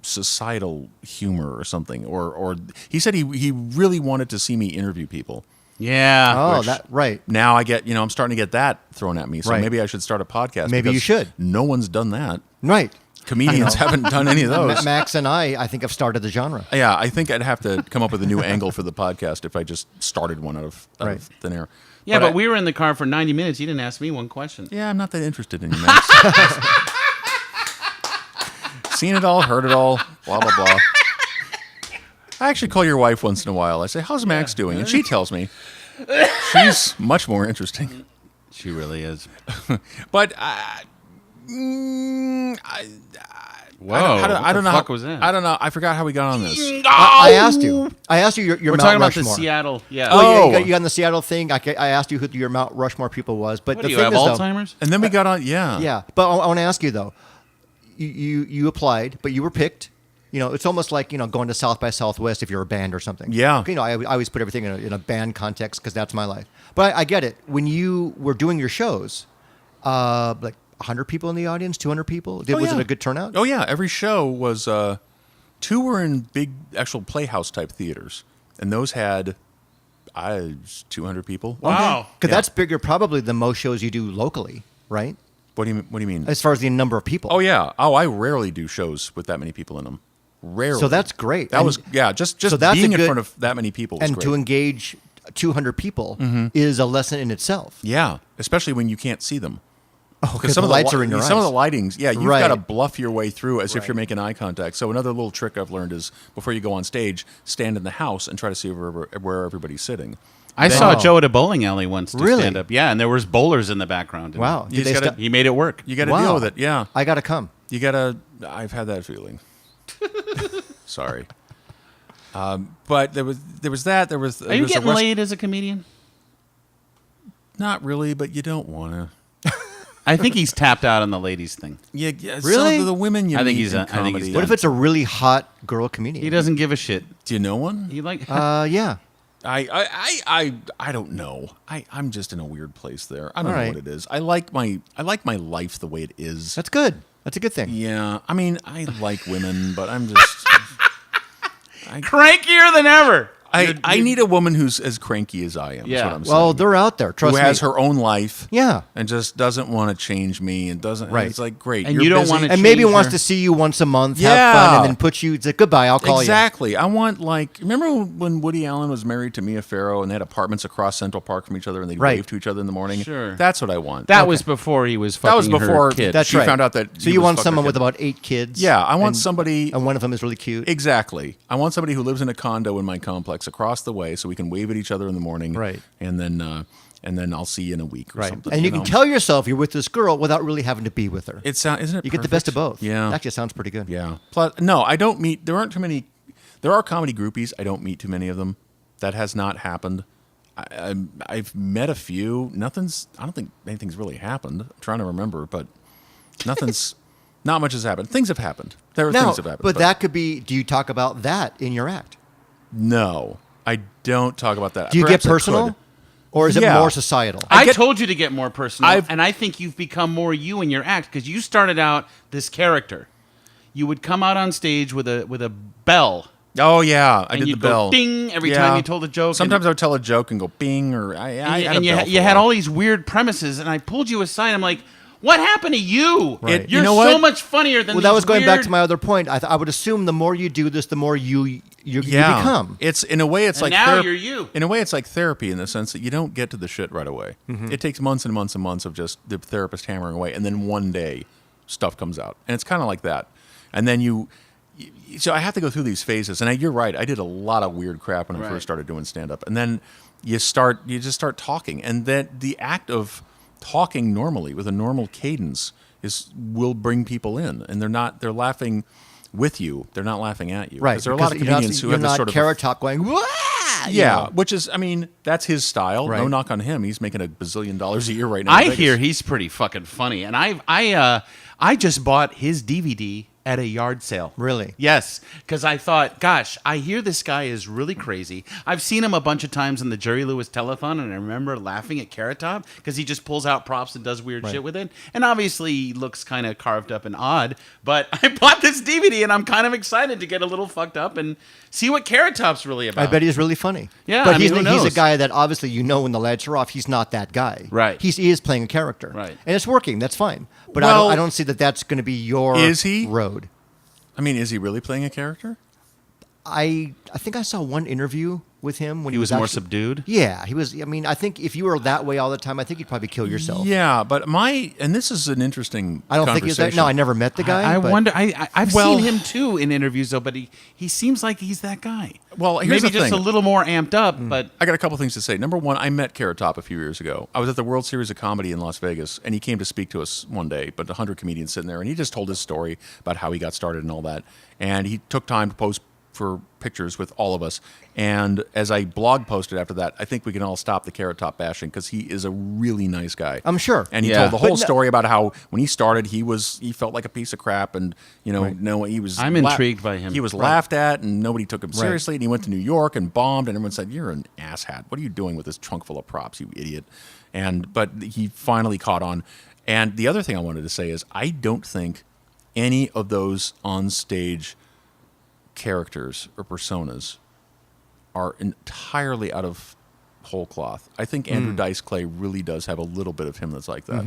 societal humor or something, or he said he really wanted to see me interview people. Yeah. Oh, Which- right. Now I get, I'm starting to get that thrown at me. So Right. maybe I should start a podcast. Maybe you because should. No one's done that. Right. Comedians haven't done any of those. Max and I think, have started the genre. Yeah, I think I'd have to come up with a new angle for the podcast if I just started one out of thin air. Yeah, but I- we were in the car for 90 minutes. You didn't ask me one question. Yeah, I'm not that interested in you, Max. Seen it all, heard it all, blah, blah, blah. I actually call your wife once in a while. I say, how's Max doing? And she tells me. She's much more interesting. She really is. But Whoa. I don't know. What the fuck was that? I don't know. I forgot how we got on this. I asked you. your We're Mount talking about the Rushmore. Seattle. Yeah. Oh, you got in the Seattle thing. I asked you who your Mount Rushmore people was, but What the do you thing have, is, though, Alzheimer's? And then we got on. Yeah. yeah. But I want to ask you though. You applied, but you were picked. It's almost like going to South by Southwest if you're a band or something. Yeah. I always put everything in a band context because that's my life. But I get it. When you were doing your shows, like 100 people in the audience, 200 people. Was yeah. it a good turnout? Oh yeah. Every show was. 2 were in big actual playhouse type theaters, and those had 200 people. Wow. Because Yeah. that's bigger probably than most shows you do locally, right? What do you mean? As far as the number of people. Oh yeah. Oh, I rarely do shows with that many people in them. Rarely. So that's great. That And- was just so that's being a in good- front of that many people was and great. to engage 200 people is a lesson in itself. Yeah, especially when you can't see them. Oh, because the lights are in your eyes. Some of the lightings, yeah, you've Right. got to bluff your way through as if Right. you're making eye contact. So another little trick I've learned is before you go on stage, stand in the house and try to see where everybody's sitting. I Wow. saw Joe at a bowling alley once to Really? stand up. Yeah, and there was bowlers in the background. And Wow. You Did they just gotta- He made it work. You got to Wow. deal with it. Yeah, I got to come. you got to. I've had that feeling. Sorry, but there was that. There was. Are you getting laid as a comedian? Not really, but you don't want to. I think he's tapped out on the ladies thing. Yeah, Really? Some of the women you I think meet he's in I think he's comedy. done. What if it's a really hot girl comedian? He doesn't give a shit. Do you know one? He like Yeah. I don't know. I'm just in a weird place there. I don't All know right. what it is. I like my life the way it is. That's good. That's a good thing. Yeah. I mean, I like women, but I'm just crankier than ever. I need a woman who's as cranky as I am. Yeah. Is what I'm Well, saying. they're out there. Trust Who me. has her own life. Yeah. And just doesn't want to change me and doesn't. Right. It's like great. And you're you don't busy. wanna And maybe change wants her. to see you once a month, have Yeah. fun, and then put you. It's like, goodbye. I'll call you. Exactly. I want remember when Woody Allen was married to Mia Farrow and they had apartments across Central Park from each other and they'd Right. wave to each other in the morning? Sure. That's what I want. That was before he was fucking That was before her kid. That's she right. found out that So he you was want fucking someone her with kid. about 8 kids? Yeah, I want and- somebody. And one of them is really cute. Exactly. I want somebody who lives in a condo in my complex across the way, so we can wave at each other in the morning. Right. And then I'll see you in a week or Right. something. And you can know? tell yourself you're with this girl without really having to be with her. Isn't it? You get the best of perfect? both. Yeah. Actually, it sounds pretty good. Yeah. Plus, no, I don't meet. There aren't too many. There are comedy groupies. I don't meet too many of them. That has not happened. I've met a few. I don't think anything's really happened. I'm trying to remember, but nothing's. Not much has happened. Things have happened. There are No, things have happened. but that could be. Do you talk about that in your act? No, I don't talk about that. Do you Perhaps get I personal, could. or is it Yeah. more societal? I told you to get more personal, I've- and I think you've become more you in your act because you started out this character. You would come out on stage with a bell, Oh yeah, I and did you'd the bell. go ding every Yeah. time you told a joke. Sometimes I would tell a joke and go bing, or I had a bell for you a had while. all these weird premises, and I pulled you aside. I'm like, What happened to you? Right. You're You know so what? much funnier than Well, that these was going back weird- to my other point. I would assume the more you do this, the more you become. It's in a way, it's And like now you're you. In a way, it's like therapy in the sense that you don't get to the shit right away. It takes months and months and months of just the therapist hammering away, and then one day, stuff comes out, and it's kind of like that. And then so I have to go through these phases. And you're right, I did a lot of weird crap when I Right. first started doing stand up, and then you just start talking, and then the act of talking normally with a normal cadence will bring people in, and they're laughing with you. They're not laughing at you. Right. Because there are a lot of comedians who have this sort of Carrot Top going, "Wah!" you yeah, know. which is, I mean, that's his style. Right. No knock on him. He's making $1 bazillion a year right now. I in Vegas. hear he's pretty fucking funny, and I just bought his DVD at a yard sale. Really? Yes, because I thought, gosh, I hear this guy is really crazy. I've seen him a bunch of times in the Jerry Lewis telethon, and I remember laughing at Carrot Top because he just pulls out props and does weird shit with it. And obviously, he looks kind of carved up and odd. But I bought this DVD, and I'm kind of excited to get a little fucked up and see what Carrot Top's really about. I bet he's really funny. Yeah, but I mean, who he's knows? a guy that obviously when the lights are off, he's not that guy. Right. He is playing a character. Right. And it's working. That's fine. But Well, I don't see that that's going to be your Is he? road. I mean, is he really playing a character? I think I saw one interview with him when He was more actually- subdued? Yeah, he was. I mean, I think if you were that way all the time, I think you'd probably kill yourself. Yeah, but and this is an interesting I don't think he's that. conversation. No, I never met the guy. I but wonder. I've Well- seen him too in interviews though, but he seems like he's that guy. Well, here's maybe the just thing. a little more amped up, but I got a couple things to say. Number one, I met Carrot Top a few years ago. I was at the World Series of Comedy in Las Vegas, and he came to speak to us one day, but 100 comedians sitting there, and he just told his story about how he got started and all that. And he took time to post for pictures with all of us. And as I blog posted after that, I think we can all stop the Carrot Top bashing because he is a really nice guy. I'm sure. And he Yeah. told the whole But no- story about how when he started, he felt like a piece of crap, and he was. I'm intrigued by him. He was Right. laughed at, and nobody took him seriously. And he went to New York and bombed, and everyone said, "You're an asshat. What are you doing with this trunk full of props, you idiot?" But he finally caught on. And the other thing I wanted to say is, I don't think any of those on stage characters or personas are entirely out of whole cloth. I think Andrew Dice Clay really does have a little bit of him that's like that.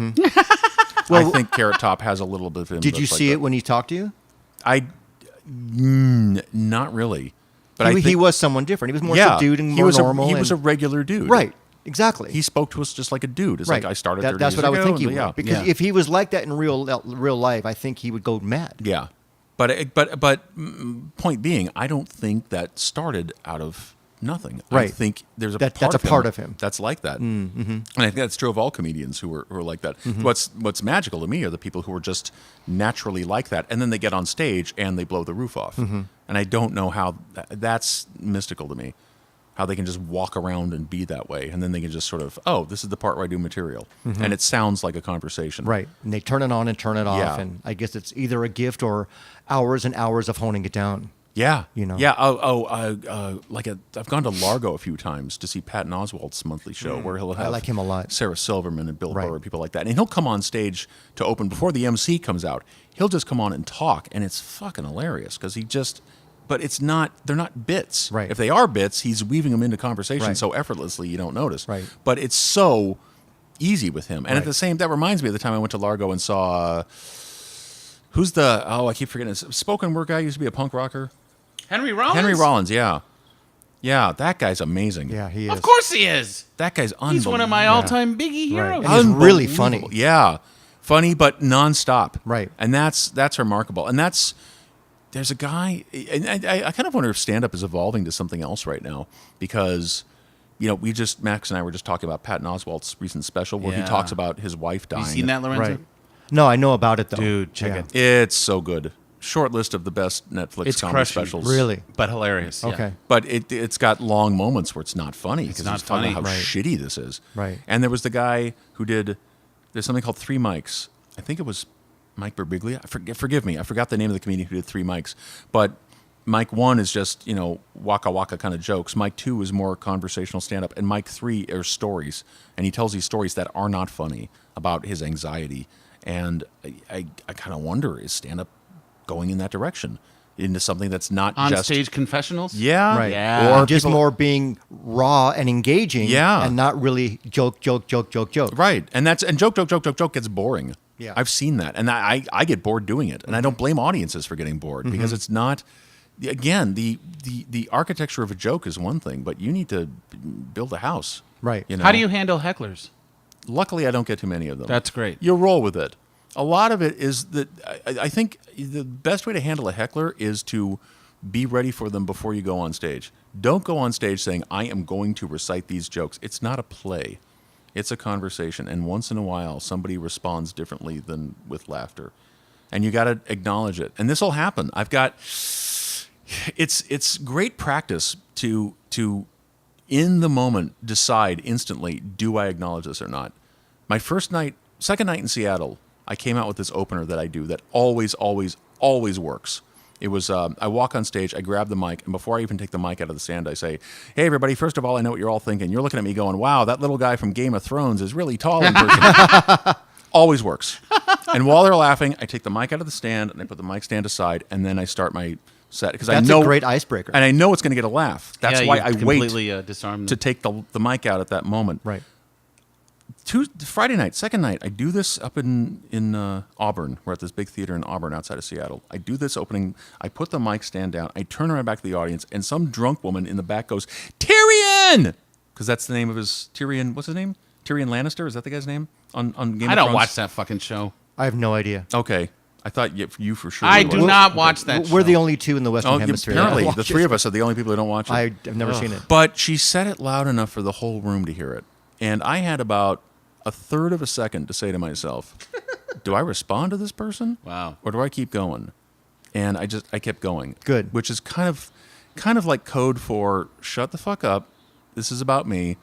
I think Carrot Top has a little bit of him. Did you that's see like it when he talked to you? not really. But I think He was someone different. He was more subdued and he more was normal. he was a and- regular dude. right. Exactly. He spoke to us just like a dude. It's right. like I started. That, 30 that's years what I would ago, think he and would. yeah. Because if he was like that in real life, I think he would go mad. Yeah, but point being, I don't think that started out of nothing. I Right. think there's That's a part of him. that's like that, mm-hmm. And I think that's true of all comedians who are like that. Mm-hmm. What's magical to me are the people who are just naturally like that, and then they get on stage and they blow the roof off. Mm-hmm. And I don't know how that's mystical to me. How they can just walk around and be that way, and then they can just sort of, oh, this is the part where I do material, and it sounds like a conversation. Mm-hmm. Right. And they turn it on and turn it off. Yeah. And I guess it's either a gift or hours and hours of honing it down. Yeah, You know? Yeah. I've gone to Largo a few times to see Patton Oswalt's monthly show, where he'll have like him a lot. Sarah Silverman and Bill Right. Burr and people like that, and he'll come on stage to open before the MC comes out. He'll just come on and talk, and it's fucking hilarious because he just. But it's not; they're not bits. Right. If they are bits, he's weaving them into conversation Right. so effortlessly you don't notice. Right. But it's so easy with him, and at Right. the same, that reminds me of the time I went to Largo and saw. Who's the? Oh, I keep forgetting. His spoken word guy used to be a punk rocker. Henry Rollins. Henry Rollins, yeah. Yeah, that guy's amazing. Yeah, he is. Of course he is. That guy's unbelievable. He's one of my all-time Biggie Right. heroes. And he's really funny. Unbelievable. Yeah. Funny, but nonstop. Right. And that's remarkable. And there's a guy, and I kind of wonder if stand-up is evolving to something else right now because, Max and I were just talking about Patton Oswalt's recent special where he Yeah. talks about his wife dying. You seen that, Lorenzo? Right. No, I know about it, though. Dude, check Yeah. it. It's so good. Short list of the best Netflix It's comedy crushing. specials. Really? But hilarious. yeah. Okay. But it's got long moments where it's not funny because not he's talking about funny. how Right. shitty this is. Right. And there was the guy who did. There's something called Three Mics. I think it was Mike Birbiglia. Forgive me. I forgot the name of the comedian who did Three Mics. But Mike 1 is just waka waka kind of jokes. Mike 2 is more conversational stand up, and Mike 3 are stories. And he tells these stories that are not funny about his anxiety. And I kind of wonder, is stand up going in that direction into something that's not On just stage confessionals? Yeah, Right. Yeah. Or just people- more being raw and engaging. Yeah. And not really joke. right. And joke gets boring. Yeah. I've seen that, and I get bored doing it, and I don't blame audiences for getting bored because it's not. Again, the architecture of a joke is one thing, but you need to build a house. Right. You know? How do you handle hecklers? Luckily, I don't get too many of them. That's great. You'll roll with it. A lot of it is that I think the best way to handle a heckler is to be ready for them before you go on stage. Don't go on stage saying, I am going to recite these jokes. It's not a play. It's a conversation. And once in a while, somebody responds differently than with laughter. And you got to acknowledge it. And this will happen. It's great practice to in the moment decide instantly, do I acknowledge this or not? My second night in Seattle, I came out with this opener that I do that always works. It was, I walk on stage, I grab the mic, and before I even take the mic out of the stand, I say, hey, everybody, first of all, I know what you're all thinking. You're looking at me going, wow, that little guy from Game of Thrones is really tall in person. Always works. And while they're laughing, I take the mic out of the stand, and I put the mic stand aside, and then I start my set. Because I know a great icebreaker. And I know it's going to get a laugh. That's why I wait disarm to take the mic out at that moment. Right. Friday night, second night, I do this up in Auburn. We're at this big theater in Auburn outside of Seattle. I do this opening. I put the mic stand down. I turn around back to the audience, and some drunk woman in the back goes, Tyrion! Because that's the name of his, Tyrion, what's his name? Tyrion Lannister? Is that the guy's name? On Game of Thrones? I don't watch that fucking show. I have no idea. Okay. I thought you for sure. I do not watch that show. We're the only two in the Western Hemisphere. Apparently, that the watch three it. of us are the only people who don't watch it. I've never seen it. But she said it loud enough for the whole room to hear it. And I had about a third of a second to say to myself, do I respond to this person? Wow. Or do I keep going? And I kept going. Good. Which is kind of like code for shut the fuck up. This is about me.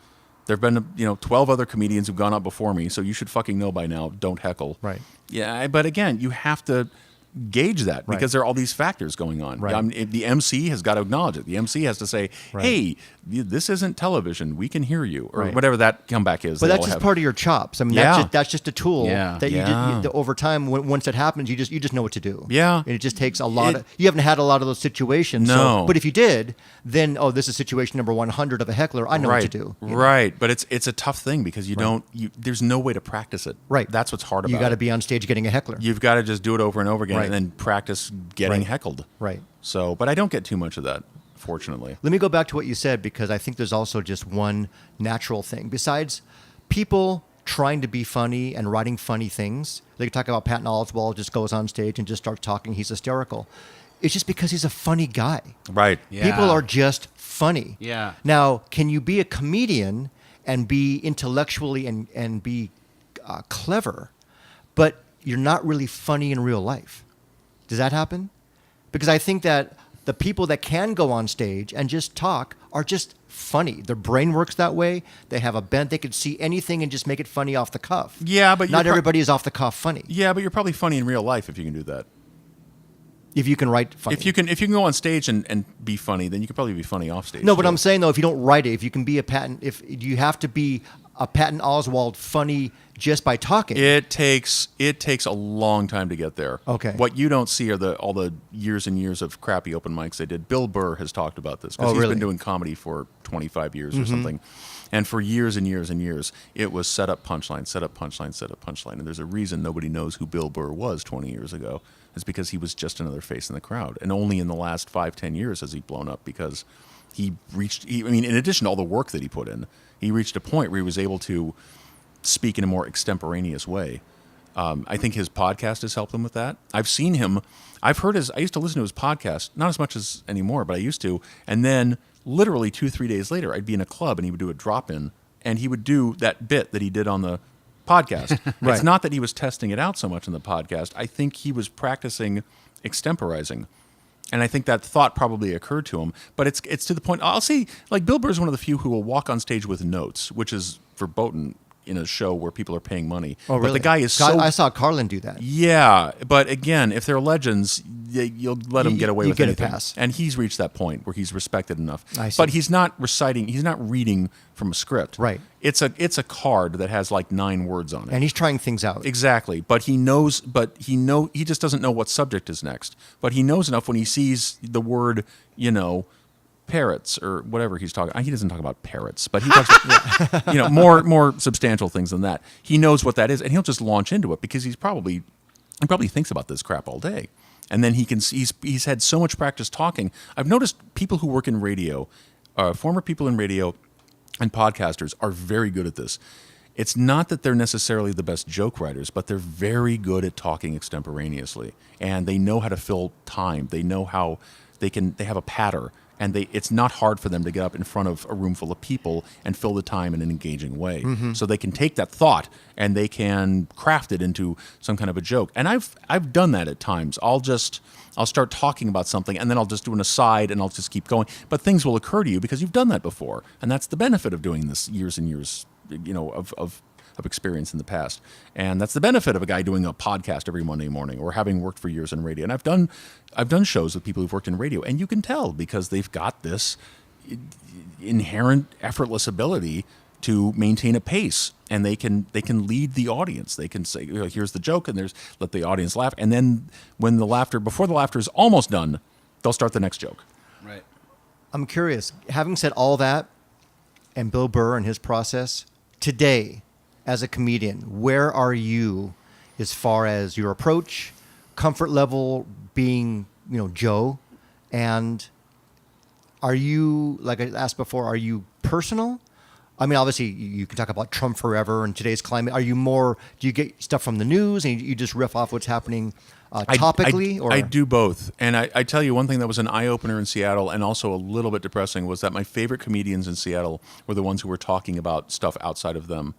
There've been 12 other comedians who've gone up before me, so you should fucking know by now. Don't heckle. Right. Yeah, but again, you have to gauge that because there are all these factors going on. Right. The MC has got to acknowledge it. The MC has to say, Right. hey, this isn't television. We can hear you. Or Right. whatever that comeback is. But they that's all just have. part of your chops. I mean, Yeah. that's just a tool Yeah. that Yeah. over time, once it happens, you just know what to do. Yeah. And it just takes a lot you haven't had a lot of those situations. No. But if you did, then, this is situation number 100 of a heckler. I know what to do. you know? Right. But it's a tough thing because there's no way to practice it. Right. That's what's hard about it. You got to be on stage getting a heckler. You've got to just do it over and over again Right. and then practice getting Right. heckled. Right. So, but I don't get too much of that, fortunately. Let me go back to what you said, because I think there's also just one natural thing. Besides people trying to be funny and writing funny things, they talk about Patton Oswalt just goes on stage and just starts talking. He's hysterical. It's just because he's a funny guy. Right. Yeah. People are just funny. Yeah. Now, can you be a comedian and be intellectually and be clever, but you're not really funny in real life? Does that happen? Because I think that the people that can go on stage and just talk are just funny. Their brain works that way. They have a bent. They could see anything and just make it funny off the cuff. Yeah, but not everybody is off the cuff funny. Yeah, but you're probably funny in real life if you can do that. If you can write funny. If you can go on stage and be funny, then you can probably be funny off stage. No, but too. I'm saying though, if you don't write it, if you can be if you have to be a Patton Oswalt funny just by talking. It takes a long time to get there. Okay. What you don't see are all the years and years of crappy open mics they did. Bill Burr has talked about this because he's really? been doing comedy for 25 years or something. And for years and years and years, it was set up punchline, set up punchline, set up punchline. And there's a reason nobody knows who Bill Burr was 20 years ago. It's because he was just another face in the crowd. And only in the last 5-10 years has he blown up because in addition to all the work that he put in, he reached a point where he was able to speak in a more extemporaneous way. I think his podcast has helped him with that. I've seen him. I used to listen to his podcast, not as much as anymore, but I used to. And then literally 2-3 days later, I'd be in a club and he would do a drop-in and he would do that bit that he did on the podcast. Right. It's not that he was testing it out so much in the podcast. I think he was practicing extemporizing. And I think that thought probably occurred to him. But it's to the point, I'll say, like, Bill Burr is one of the few who will walk on stage with notes, which is verboten in a show where people are paying money. Oh, really? But the guy is so... I saw Carlin do that. Yeah, but again, if they're legends, you'll let them get away you with get a anything. pass. And he's reached that point where he's respected enough. I see. But he's not reciting, he's not reading from a script. Right. It's a card that has like 9 words on it. And he's trying things out. Exactly. But he just doesn't know what subject is next. But he knows enough when he sees the word, parrots or whatever he's talking. He doesn't talk about parrots, but he talks about, more substantial things than that. He knows what that is, and he'll just launch into it because he probably thinks about this crap all day. And then he's had so much practice talking. I've noticed people who work in radio, former people in radio and podcasters are very good at this. It's not that they're necessarily the best joke writers, but they're very good at talking extemporaneously, and they know how to fill time. They know how they have a patter, and it's not hard for them to get up in front of a room full of people and fill the time in an engaging way. Mm-hmm. So they can take that thought and they can craft it into some kind of a joke. And I've done that at times. I'll start talking about something, and then I'll just do an aside, and I'll just keep going. But things will occur to you because you've done that before, and that's the benefit of doing this years and years, of experience in the past. And that's the benefit of a guy doing a podcast every Monday morning or having worked for years in radio. And I've done shows with people who've worked in radio, and you can tell because they've got this inherent effortless ability to maintain a pace, and they can lead the audience. They can say, here's the joke, and let the audience laugh. And then before the laughter is almost done, they'll start the next joke. Right. I'm curious, having said all that, and Bill Burr and his process, today, as a comedian, where are you as far as your approach, comfort level, being, Joe, and are you, like I asked before, are you personal? I mean, obviously, you can talk about Trump forever and today's climate. Are you more, do you get stuff from the news and you just riff off what's happening topically? I do both. And I tell you, one thing that was an eye-opener in Seattle and also a little bit depressing was that my favorite comedians in Seattle were the ones who were talking about stuff outside of them.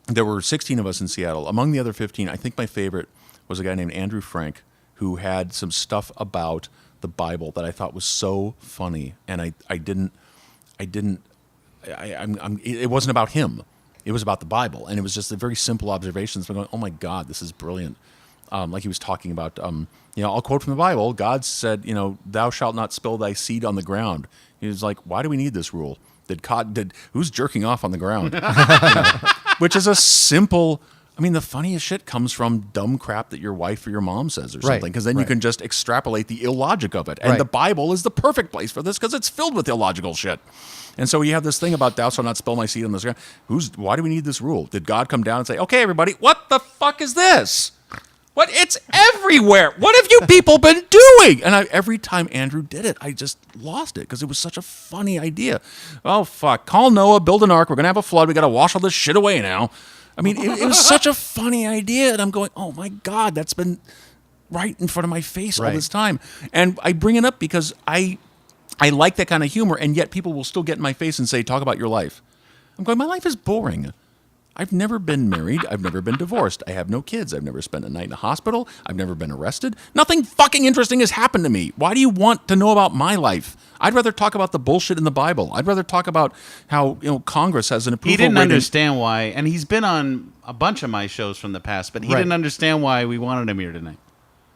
There were 16 of us in Seattle. Among the other 15, I think my favorite was a guy named Andrew Frank, who had some stuff about the Bible that I thought was so funny. And it wasn't about him. It was about the Bible, and it was just a very simple observations. I'm going, oh my God, this is brilliant. Like he was talking about, I'll quote from the Bible. God said, thou shalt not spill thy seed on the ground. He was like, why do we need this rule? Who's jerking off on the ground? Which is a simple. I mean, the funniest shit comes from dumb crap that your wife or your mom says or something, because then you can just extrapolate the illogic of it. And the Bible is the perfect place for this because it's filled with illogical shit. And so you have this thing about thou shalt not spill my seed on the ground. Why do we need this rule? Did God come down and say, okay, everybody, what the fuck is this? What? It's everywhere. What have you people been doing? And every time Andrew did it, I just lost it because it was such a funny idea. Oh, fuck. Call Noah, build an ark. We're going to have a flood. We got to wash all this shit away now. I mean, it was such a funny idea. And I'm going, oh, my God, that's been right in front of my face all this time. And I bring it up because I like that kind of humor, and yet people will still get in my face and say, talk about your life. I'm going, my life is boring. I've never been married. I've never been divorced. I have no kids. I've never spent a night in a hospital. I've never been arrested. Nothing fucking interesting has happened to me. Why do you want to know about my life? I'd rather talk about the bullshit in the Bible. I'd rather talk about how Congress has an approval rating. He didn't understand why, and he's been on a bunch of my shows from the past, but he didn't understand why we wanted him here tonight.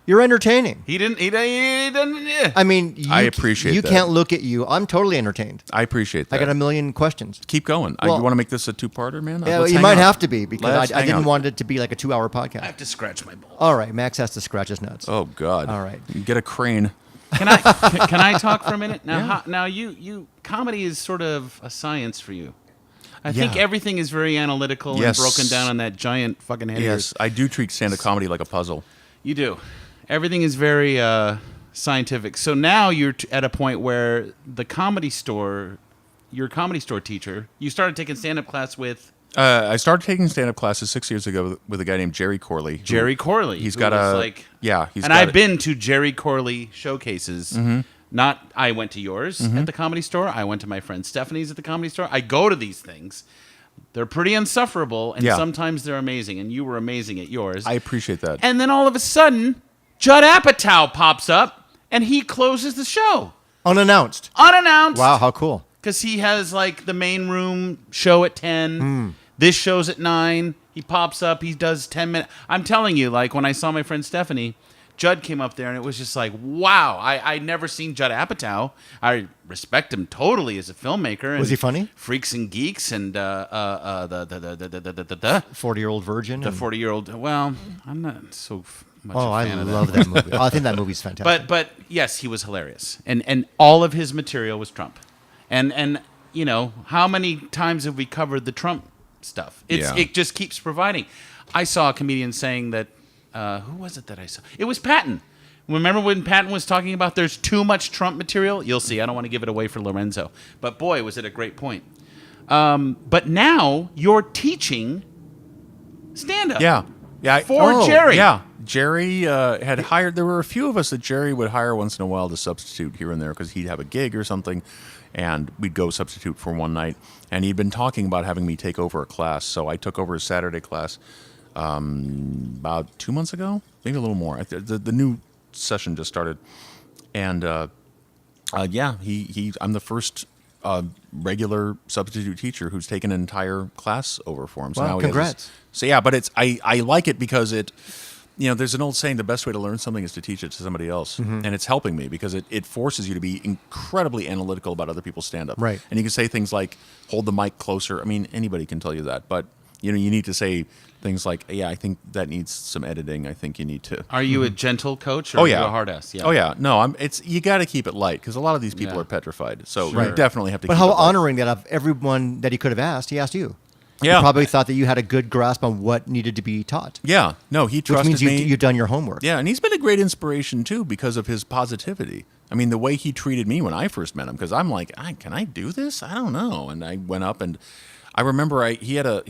You're entertaining. He didn't. I mean, I appreciate you that. can't look at you. I'm totally entertained. I appreciate that. I got a million questions. Keep going. Well, you want to make this a two-parter, man? Yeah, Let's you hang might out. have to be because I didn't out. want it to be like a 2-hour podcast. I have to scratch my balls. All right, Max has to scratch his nuts. Oh God! All right. Get a crane. Can I talk for a minute? Now, you comedy is sort of a science for you. I think everything is very analytical and broken down on that giant fucking head. Yes, I do treat stand-up comedy like a puzzle. You do. Everything is very scientific. So now you're at a point where your comedy store teacher, you started taking stand-up class with... I started taking stand-up classes 6 years ago with a guy named Jerry Corley. Jerry Corley. He's got a... I've been to Jerry Corley showcases. Mm-hmm. I went to yours at the Comedy Store. I went to my friend Stephanie's at the Comedy Store. I go to these things. They're pretty insufferable, and sometimes they're amazing, and you were amazing at yours. I appreciate that. And then all of a sudden, Judd Apatow pops up, and he closes the show. Unannounced. Wow, how cool. Because he has, like, the main room show at 10. This show's at 9. He pops up. He does 10 minutes. I'm telling you, like, when I saw my friend Stephanie, Judd came up there, and it was just like, wow. I'd never seen Judd Apatow. I respect him totally as a filmmaker. Was he funny? Freaks and Geeks and the 40-year-old virgin. The 40-year-old. Well, I'm not so much Oh, a I fan of love that movie. I think that movie's fantastic. But yes, he was hilarious, and all of his material was Trump, and you know how many times have we covered the Trump stuff? It just keeps providing. I saw a comedian saying that who was it that I saw? It was Patton. Remember when Patton was talking about there's too much Trump material? You'll see. I don't want to give it away for Lorenzo, but boy, was it a great point. But now you're teaching stand-up. Yeah. For Jerry. Yeah. Jerry had hired, there were a few of us that Jerry would hire once in a while to substitute here and there because he'd have a gig or something, and we'd go substitute for one night. And he'd been talking about having me take over a class, so I took over his Saturday class about 2 months ago, maybe a little more. The new session just started. And yeah, I'm the first regular substitute teacher who's taken an entire class over for him. So Wow, now congrats. So yeah, but I like it because it, you know, there's an old saying, the best way to learn something is to teach it to somebody else. And it's helping me because it forces you to be incredibly analytical about other people's stand-up. Right. And you can say things like, hold the mic closer. I mean, anybody can tell you that. But, you know, you need to say things like, yeah, I think that needs some editing. I think you need to. Are you a gentle coach or Oh, are yeah. you a hard ass? Yeah. Oh yeah, no, you got to keep it light because a lot of these people Yeah. are petrified. So Sure. you definitely have to. But keep how it light. honoring that of everyone that he could have asked, he asked you. Yeah. He probably thought that you had a good grasp on what needed to be taught. Yeah, no, he Which trusted means me. you've done your homework. Yeah, and he's been a great inspiration too because of his positivity. I mean, the way he treated me when I first met him, because I'm like, can I do this? I don't know. And I went up and I remember he had a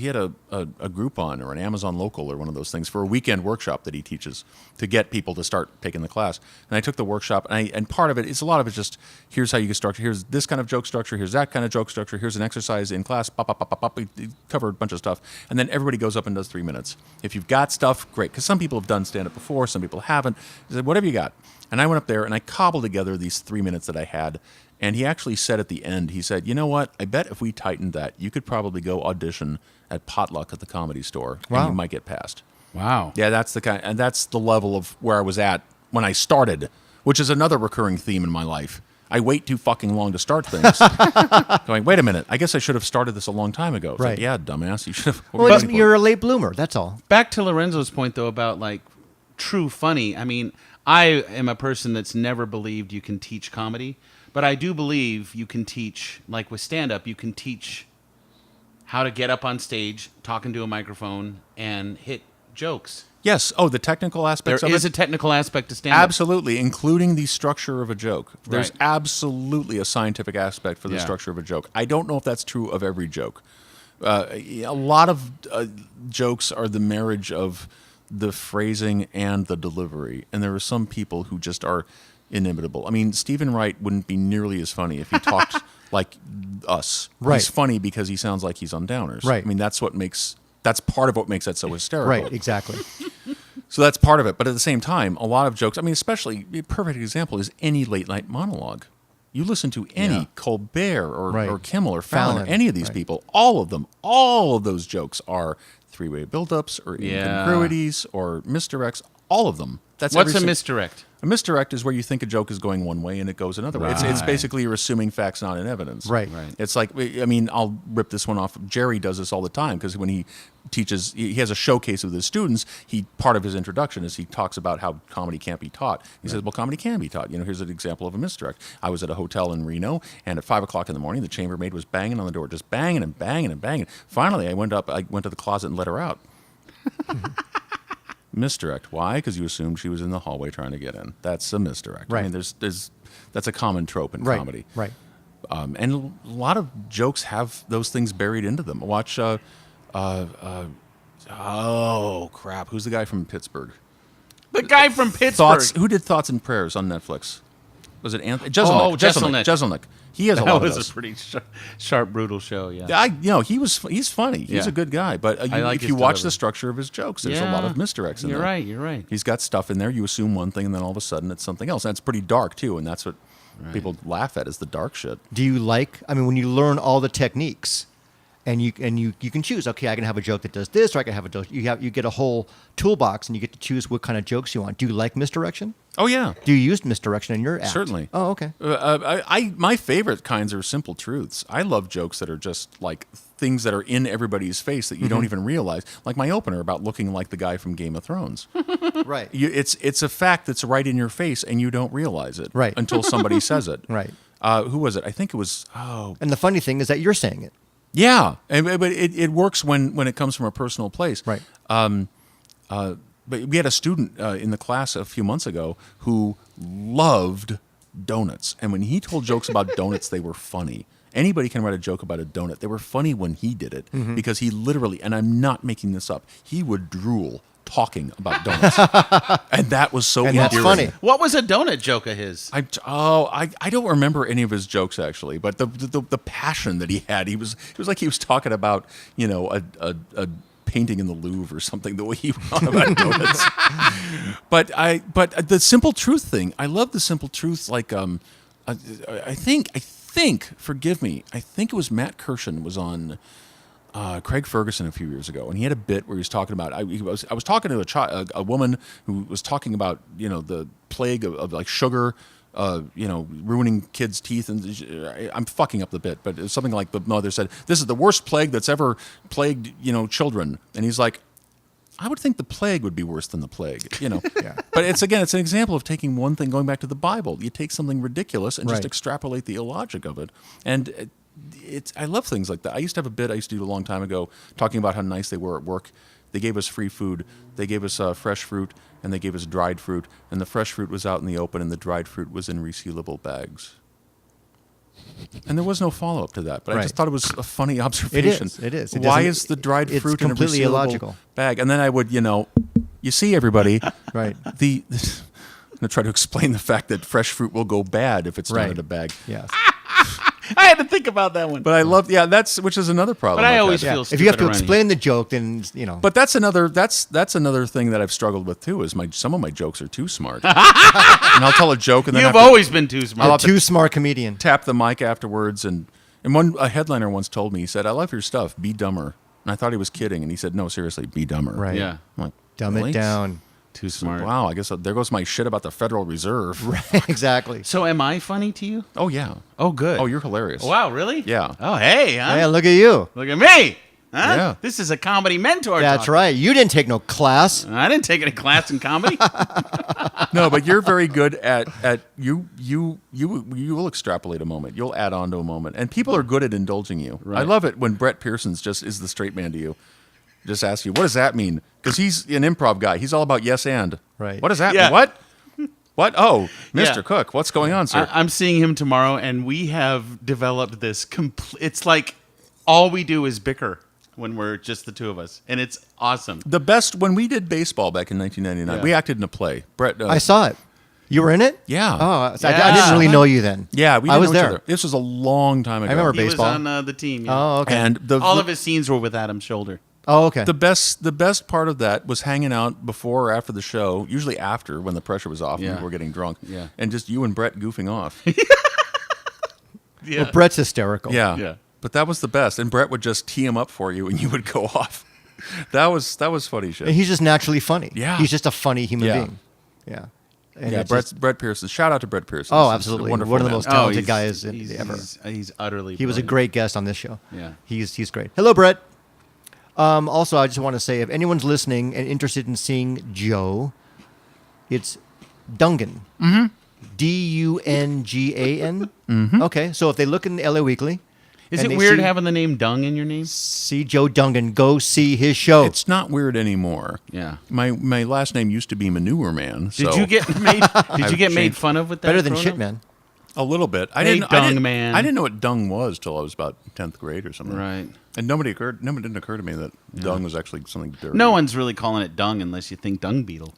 Groupon or an Amazon Local or one of those things for a weekend workshop that he teaches to get people to start taking the class. And I took the workshop, and part of it is a lot of it just here's how you get structure. Here's this kind of joke structure. Here's that kind of joke structure. Here's an exercise in class. Pop, pop, pop, pop, pop. We covered a bunch of stuff, and then everybody goes up and does 3 minutes. If you've got stuff, great, because some people have done stand up before, some people haven't. He said, whatever you got. And I went up there and I cobbled together these 3 minutes that I had. And he actually said at the end, he said, you know what? I bet if we tightened that, you could probably go audition at Potluck at the Comedy Store, Wow. and you might get passed. Wow. Yeah, that's the level of where I was at when I started, which is another recurring theme in my life. I wait too fucking long to start things. Going, wait a minute, I guess I should have started this a long time ago. It's Right. like, yeah, dumbass, you should have. Well, you're a late bloomer. That's all. Back to Lorenzo's point, though, about like true funny. I mean, I am a person that's never believed you can teach comedy, but I do believe you can teach, like with stand-up, you can teach how to get up on stage, talk into a microphone, and hit jokes. Yes. Oh, the technical aspects There of is it? a technical aspect to stand-up. Absolutely, including the structure of a joke. There's Right. absolutely a scientific aspect for the Yeah. structure of a joke. I don't know if that's true of every joke. A lot of jokes are the marriage of the phrasing and the delivery, and there are some people who just are inimitable. I mean, Stephen Wright wouldn't be nearly as funny if he talked like us. Right. He's funny because he sounds like he's on Downers. Right. I mean, that's part of what makes that so hysterical. Right, exactly. So that's part of it. But at the same time, a lot of jokes, I mean, especially a perfect example is any late night monologue. You listen to any Yeah. Colbert Right. or Kimmel or Fallon, Fallon, any of these right. people, all of those jokes are three-way buildups or Yeah. incongruities or misdirects, all of them. That's What's every a sing- misdirect? A misdirect is where you think a joke is going one way and it goes another way. It's Right. basically you're assuming facts, not in evidence. Right. Right. It's like, I mean, I'll rip this one off. Jerry does this all the time because when he teaches, he has a showcase with his students. Part of his introduction is he talks about how comedy can't be taught. He says, well, comedy can be taught. You know, here's an example of a misdirect. I was at a hotel in Reno, and at 5 o'clock in the morning, the chambermaid was banging on the door, just banging and banging and banging. Finally, I went to the closet and let her out. Misdirect. Why? Because you assumed she was in the hallway trying to get in. That's a misdirect. Right. I mean, that's a common trope in Right, comedy. right. And a lot of jokes have those things buried into them. Watch, oh crap, who's the guy from Pittsburgh? The guy from Pittsburgh. Who did Thoughts and Prayers on Netflix? Was it Anthony? Oh, Jeselnik. Jeselnik. He has a That lot of was those. a pretty sharp, brutal show. Yeah. He's funny. He's Yeah. a good guy. But I like if his you watch delivery. the structure of his jokes, there's a lot of misdirects in You're there. right. You're right. He's got stuff in there. You assume one thing, and then all of a sudden it's something else. And it's pretty dark too, and that's what people laugh at is the dark shit. Do you like, I mean, when you learn all the techniques And you can choose. Okay, I can have a joke that does this, or I can have a joke. You get a whole toolbox, and you get to choose what kind of jokes you want. Do you like misdirection? Oh yeah. Do you use misdirection in your act? Certainly. Oh, okay. My favorite kinds are simple truths. I love jokes that are just like things that are in everybody's face that you don't even realize. Like my opener about looking like the guy from Game of Thrones. Right. It's a fact that's right in your face, and you don't realize it Right. until somebody says it. Right. Who was it? I think it was. And the funny thing is that you're saying it. Yeah, but it works when it comes from a personal place. Right. But we had a student in the class a few months ago who loved donuts, and when he told jokes about donuts, they were funny. Anybody can write a joke about a donut. They were funny when he did it because he literally, and I'm not making this up, he would drool talking about donuts, and that was so And that's endearing. funny. What was a donut joke of his? I don't remember any of his jokes actually, but the passion that he had, it was like he was talking about a painting in the Louvre or something. The way he went on about donuts. but the simple truth thing, I love the simple truth. Like I think forgive me, I think it was Matt Kirshen was on Craig Ferguson a few years ago, and he had a bit where he was talking about. I was talking to a woman who was talking about the plague of like sugar, ruining kids' teeth, and I'm fucking up the bit, but it's something like the mother said, "This is the worst plague that's ever plagued children," and he's like, "I would think the plague would be worse than the plague," Yeah. But it's an example of taking one thing, going back to the Bible. You take something ridiculous and just Right. extrapolate the illogic of it, and I love things like that. I used to have a bit I used to do a long time ago talking about how nice they were at work. They gave us free food. They gave us fresh fruit, and they gave us dried fruit. And the fresh fruit was out in the open, and the dried fruit was in resealable bags. And there was no follow-up to that, but I just Right. thought it was a funny observation. It is. It Why doesn't- is the dried it's fruit in a completely resealable illogical. bag? And then I would, you see, everybody, Right. I'm going to try to explain the fact that fresh fruit will go bad if it's not Right. in a bag. Yes. I had to think about that one. But I love, which is another problem. But I I've always had. Yeah. feel If you have stupid to around you. explain the joke, then But that's another thing that I've struggled with too. Is some of my jokes are too smart, and I'll tell a joke and then You've I have to always been too smart. I'll have to too smart comedian. tap the mic afterwards. And a headliner once told me, he said, "I love your stuff. Be dumber." And I thought he was kidding, and he said, "No, seriously, be dumber." Right. Yeah. I'm like, Dumb really? it down. Too smart. Wow, I guess there goes my shit about the Federal Reserve. Right. Exactly. So am I funny to you? Oh yeah. Oh, good. Oh, you're hilarious. Wow, really? Yeah. Oh, hey, huh? Yeah. Look at you. Look at me. Huh? Yeah. This is a comedy mentor. That's talking. right. You didn't take no class. I didn't take any class in comedy. No, but you're very good at you will extrapolate a moment. You'll add on to a moment, and people are good at indulging you. Right. I love it when Brett Pearson's just is the straight man to you. Just ask you, what does that mean? Because he's an improv guy. He's all about yes and. Right. What does that Yeah. mean? What? Oh, Mr. Yeah. Cook, what's going on, sir? I'm seeing him tomorrow, and we have developed this. It's like all we do is bicker when we're just the two of us, and it's awesome. The best, when we did baseball back in 1999, Yeah. we acted in a play. Brett, I saw it. You were in it? Yeah. Oh, so I Yeah. didn't really know you then. Yeah, we I didn't was know each there. other. This was a long time ago. I remember He baseball. was on the team. Yeah. Oh, okay. And All of his scenes were with Adam's shoulder. Oh, okay. the best part of that was hanging out before or after the show, usually after when the pressure was off and Yeah. we were getting drunk. Yeah. And just you and Brett goofing off. Yeah. Well, Brett's hysterical. Yeah. Yeah. But that was the best. And Brett would just tee him up for you and you would go off. That was funny shit. And he's just naturally funny. Yeah. He's just a funny human Yeah. being. Yeah. And yeah, it's Brett, just- Brett Pearson. Shout out to Brett Pearson. Oh, He's a absolutely. wonderful One of the man. most talented he's- guys he's, ever. He's utterly. He was a brilliant. great guest on this show. Yeah. He's great. Hello, Brett. Also, I just want to say, if anyone's listening and interested in seeing Joe, it's Dungan. Mm-hmm. Dungan. Mm-hmm. Okay, so if they look in the LA Weekly, Is and it they weird see- having the name Dung in your name? see Joe Dungan, go see his show. It's not weird anymore. Yeah. My last name used to be Manure Man. Did so you get made? Did you get made changed- fun of with that? better than growing shit, up? man. a little bit? I Hey, didn't. Dung Man. I didn't know what dung was till I was about 10th grade or something. Right. And never didn't occur to me that dung was actually something dirty. No one's really calling it dung unless you think dung beetle.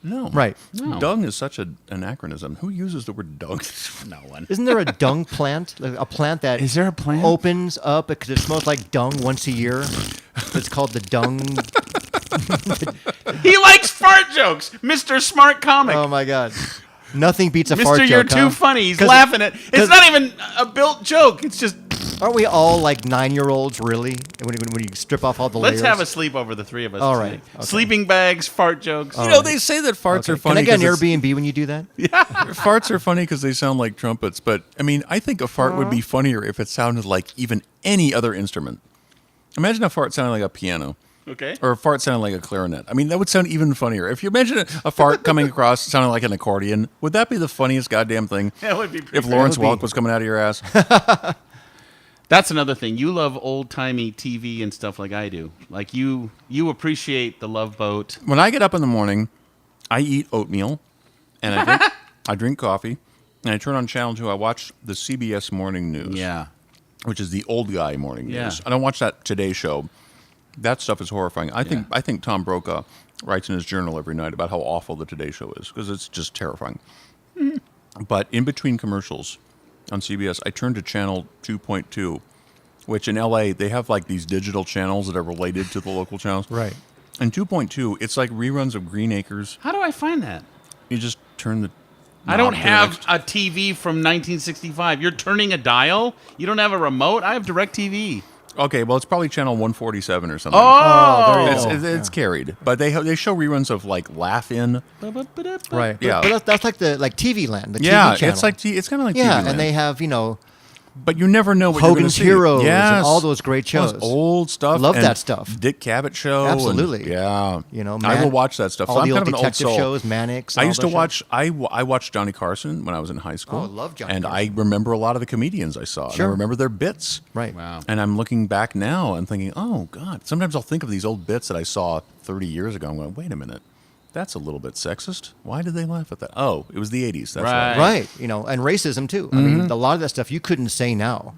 No. Right. No. Dung is such an anachronism. Who uses the word dung? No one. Isn't there a dung plant? Like a plant that Is there a plant? opens up because it smells like dung once a year? It's called the dung. He likes fart jokes, Mr. Smart Comic. Oh my god! Nothing beats a fart Mr. joke. You're huh? too funny. He's 'Cause- laughing at. It's 'cause- not even a built joke. It's just. Aren't we all like 9-year-olds, really? When you strip off all the layers? Let's have a sleepover, the three of us. All right. Okay. Sleeping bags, fart jokes. You know, they say that farts are funny. Can I get an 'cause it's- Airbnb when you do that? Farts are funny because they sound like trumpets, but I mean, I think a fart would be funnier if it sounded like even any other instrument. Imagine a fart sounding like a piano. Okay. Or a fart sounding like a clarinet. I mean, that would sound even funnier. If you imagine a fart coming across sounding like an accordion, would that be the funniest goddamn thing? That would be pretty If great. Lawrence Welk was coming out of your ass. That's another thing. You love old-timey TV and stuff like I do. Like, you appreciate the Love Boat. When I get up in the morning, I eat oatmeal, and I drink coffee, and I turn on Channel 2. I watch the CBS Morning News. Yeah. Which is the old guy morning Yeah. news. I don't watch that Today Show. That stuff is horrifying. I think Tom Brokaw writes in his journal every night about how awful the Today Show is because it's just terrifying. But in between commercials on CBS, I turn to channel 2.2, which in LA they have like these digital channels that are related to the local channels. Right. And 2.2, it's like reruns of Green Acres. How do I find that? You just turn the. I don't knob to the have next- a TV from 1965. You're turning a dial? You don't have a remote? I have DirecTV. Okay, well, it's probably channel 147 or something. Oh, there you go. It's carried, but they show reruns of like Laugh In. Right. Yeah. But that's like the TV Land, the Yeah, TV channel. it's like it's kind of like yeah, TV and Land. they have But you never know what you're Hogan's gonna see. Heroes and Yes. all those great All shows. those old stuff. Love and that stuff. Dick Cavett show. Absolutely. And, yeah. I I will watch that stuff. All So I'm the kind old of an old detective soul. shows, Mannix. I all used to those watch. shows. I watched Johnny Carson when I was in high school. Oh, I love Johnny And Carson. I remember a lot of the comedians I saw. And Sure. I remember their bits. Right. Wow. And I'm looking back now and thinking, oh God. Sometimes I'll think of these old bits that I saw 30 years ago. I'm going, wait a minute. That's a little bit sexist. Why did they laugh at that? Oh, it was the 80s. That's Right. Right. And racism too. I Mm-hmm. mean, a lot of that stuff you couldn't say now.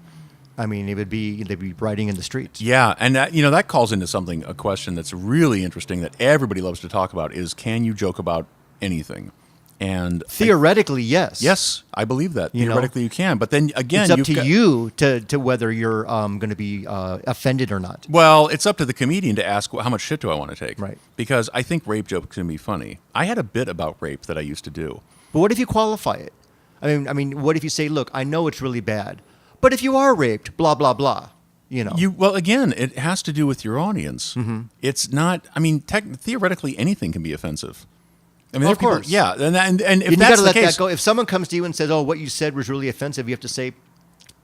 I mean, they'd be writing in the streets. Yeah, and that calls into a question that's really interesting that everybody loves to talk about is, can you joke about anything? And Theoretically, yes. yes, I believe that. You know? Theoretically, you can, but then again, It's up you've to got- you to whether you're going to be offended or not. Well, it's up to the comedian to ask, how much shit do I want to take? Right. Because I think rape jokes can be funny. I had a bit about rape that I used to do. But what if you qualify it? I mean, what if you say, "Look, I know it's really bad, but if you are raped, blah blah blah." Well, again, it has to do with your audience. Mm-hmm. It's not. I mean, theoretically, anything can be offensive. I mean, Well, there are of people- course. yeah, and if You that's got to the let case, that go. If someone comes to you and says, "Oh, what you said was really offensive," you have to say,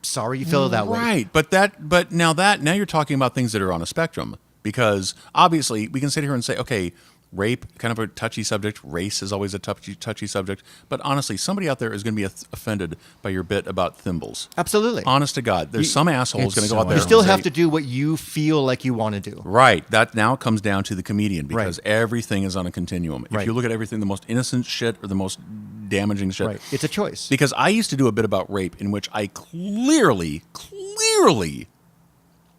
"Sorry, you feel that way." Right, but now you're talking about things that are on a spectrum, because obviously we can sit here and say, okay, rape, kind of a touchy subject. Race is always a touchy subject. But honestly, somebody out there is going to be offended by your bit about thimbles. Absolutely. Honest to God, there's some asshole who's going to go out there. You still and have say- to do what you feel like you want to do. Right. That now comes down to the comedian, because Right. everything is on a continuum. If Right. you look at everything, the most innocent shit or the most damaging shit. Right. It's a choice. Because I used to do a bit about rape in which I clearly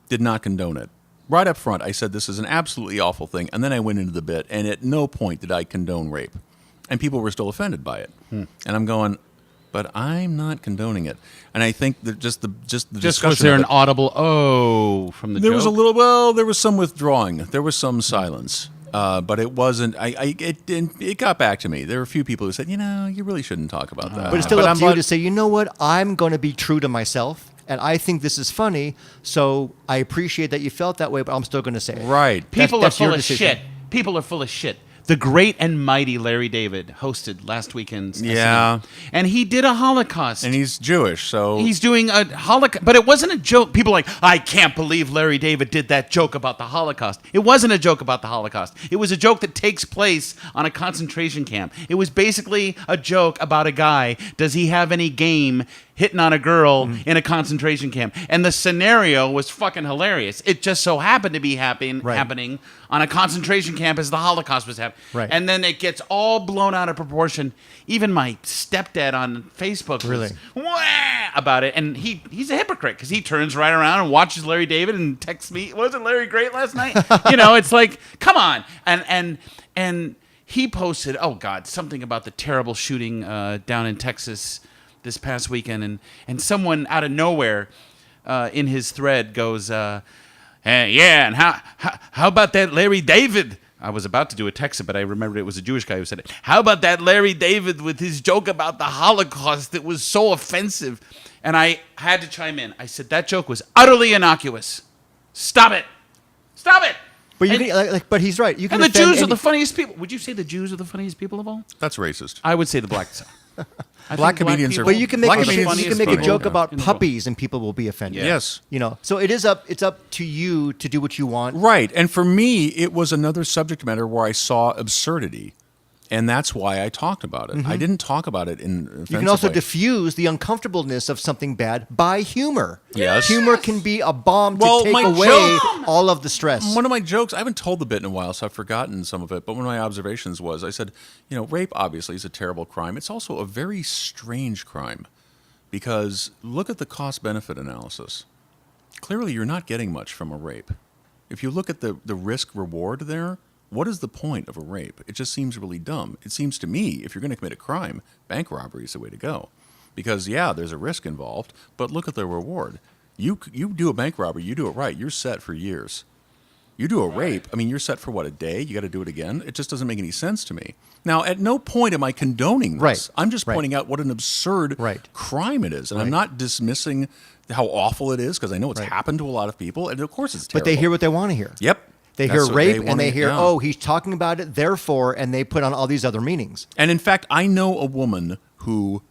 did not condone it. Right up front, I said this is an absolutely awful thing, and then I went into the bit, and at no point did I condone rape. And people were still offended by it. And I'm going, but I'm not condoning it. And I think that just the discussion was there of an it- audible "oh" from the there joke? was a little. There was some withdrawing. There was some silence. But it wasn't. It got back to me. There were a few people who said, you really shouldn't talk about that. But it's still I'm up to you like- to say, you know what? I'm going to be true to myself, and I think this is funny. So I appreciate that you felt that way, but I'm still going to say it. Right. People That's are your full of decision. shit. People are full of shit. The great and mighty Larry David hosted last weekend's Yeah. SNL. And he did a Holocaust. And he's Jewish, so He's doing a Holocaust, but it wasn't a joke. People are like, I can't believe Larry David did that joke about the Holocaust. It wasn't a joke about the Holocaust. It was a joke that takes place on a concentration camp. It was basically a joke about a guy. Does he have any game hitting on a girl in a concentration camp? And the scenario was fucking hilarious. It just so happened to be happening on a concentration camp as the Holocaust was happening. Right. And then it gets all blown out of proportion. Even my stepdad on Facebook was Really? "Wah!" about it, and he's a hypocrite because he turns right around and watches Larry David and texts me, "Wasn't Larry great last night?" It's like, come on, and he posted, oh God, something about the terrible shooting down in Texas this past weekend, and someone out of nowhere in his thread goes, yeah, and how about that Larry David? I was about to do a text, but I remembered it was a Jewish guy who said it. How about that Larry David with his joke about the Holocaust that was so offensive? And I had to chime in. I said, that joke was utterly innocuous. Stop it. Stop it. But but he's right. You can And the offend Jews are any- the funniest people. Would you say the Jews are the funniest people of all? That's racist. I would say the blacks. I Black think comedians are- people- But you can make Black a, comedians you are can make a funny. joke Yeah. about In the world. puppies and people will be offended. Yeah. Yes. So it's up to you to do what you want. Right. And for me, it was another subject matter where I saw absurdity. And that's why I talked about it. I didn't talk about it in an offensive You can also way. diffuse the uncomfortableness of something bad by humor. Yes. Humor can be a bomb to Well, take my away joke- all of the stress. One of my jokes, I haven't told the bit in a while, so I've forgotten some of it, but one of my observations was, I said, rape obviously is a terrible crime. It's also a very strange crime because look at the cost-benefit analysis. Clearly, you're not getting much from a rape. If you look at the risk-reward there, what is the point of a rape? It just seems really dumb. It seems to me, if you're going to commit a crime, bank robbery is the way to go. Because, yeah, there's a risk involved, but look at the reward. You do a bank robbery, you do it right, you're set for years. You do a rape, I mean, you're set for what, a day? You got to do it again? It just doesn't make any sense to me. Now, at no point am I condoning this. Right. I'm just Right. pointing out what an absurd Right. crime it is. And I'm Right. not dismissing how awful it is, because I know it's Right. happened to a lot of people, and of course it's But terrible. they hear what they want to hear. Yep. They That's hear what rape wanna and they get hear, down. oh, he's talking about it, therefore, and they put on all these other meanings. And in fact, I know a woman who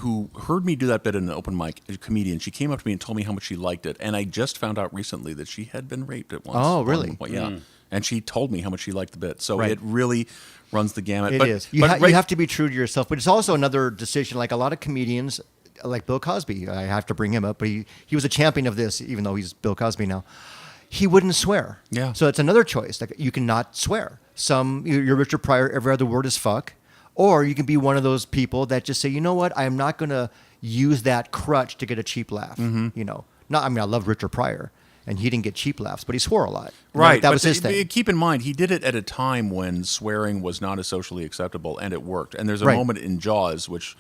who heard me do that bit in an open mic, a comedian. She came up to me and told me how much she liked it, and I just found out recently that she had been raped at once. Oh, really? Well, yeah. And she told me how much she liked the bit. So Right. it really runs the gamut. It is. You have to be true to yourself, but it's also another decision. Like a lot of comedians, like Bill Cosby, I have to bring him up, but he was a champion of this, even though he's Bill Cosby now. He wouldn't swear. Yeah. So it's another choice. Like you cannot swear. You're Richard Pryor. Every other word is fuck. Or you can be one of those people that just say, you know what, I am not going to use that crutch to get a cheap laugh. I love Richard Pryor, and he didn't get cheap laughs, but he swore a lot. Right. That was but his thing. Keep in mind, he did it at a time when swearing was not as socially acceptable, and it worked. And there's a Right. moment in Jaws which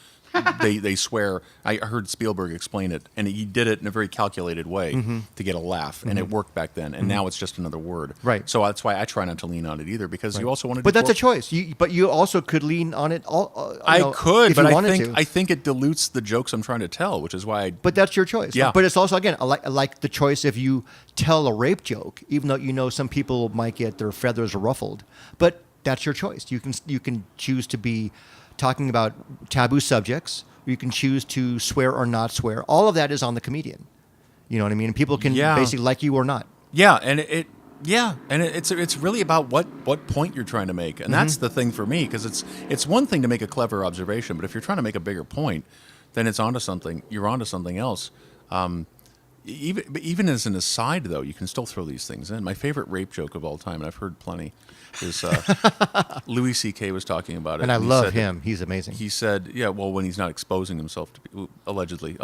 they swear. I heard Spielberg explain it, and he did it in a very calculated way to get a laugh, and it worked back then. And now it's just another word. Right. So that's why I try not to lean on it either, because you also want to. But that's a choice. But you also could lean on it. I could, if but you I wanted think to. I think it dilutes the jokes I'm trying to tell, which is why I. But that's your choice. Yeah. But it's also, again, like the choice if you tell a rape joke, even though you know some people might get their feathers ruffled. But that's your choice. You can choose to be talking about taboo subjects. You can choose to swear or not swear. All of that is on the comedian. You know what I mean? And people can basically like you or not. Yeah, and it's really about what point you're trying to make, and that's the thing for me, because it's one thing to make a clever observation, but if you're trying to make a bigger point, then it's onto something. You're onto something else. Even as an aside, though, you can still throw these things in. My favorite rape joke of all time, and I've heard plenty, is Louis C.K. was talking about it. And I he love said- him. He's amazing. He said, yeah, well, when he's not exposing himself to people, allegedly.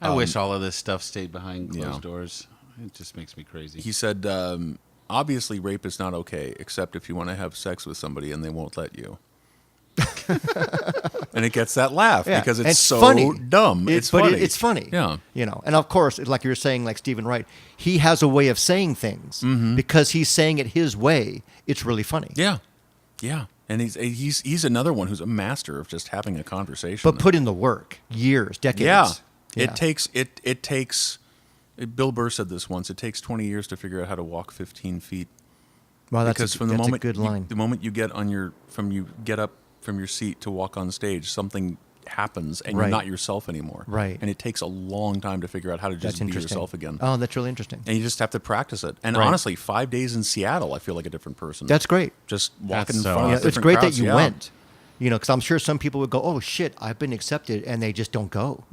I wish all of this stuff stayed behind closed yeah. doors. It just makes me crazy. He said, obviously, rape is not okay, except if you want to have sex with somebody and they won't let you. And it gets that laugh because And it's so funny. dumb. It's funny. It's funny. Yeah. And of course, like you were saying, like Stephen Wright, he has a way of saying things because he's saying it his way. It's really funny. Yeah. Yeah. And he's another one who's a master of just having a conversation. But put in the work, years, decades. yeah. Yeah. It takes Bill Burr said this once, it takes 20 years to figure out how to walk 15 feet. Well, Because from the moment a good line. the moment you get up from your seat to walk on stage, something happens and you're Right. not yourself anymore. Right. And it takes a long time to figure out how to That's just be interesting. yourself again. Oh, that's really interesting. And you just have to practice it. And Right. honestly, 5 days in Seattle, I feel like a different person. That's great. just walking That's in so front of awesome. It's different great crowds. that you Yeah. went. Because I'm sure some people would go, "Oh shit, I've been accepted," and they just don't go.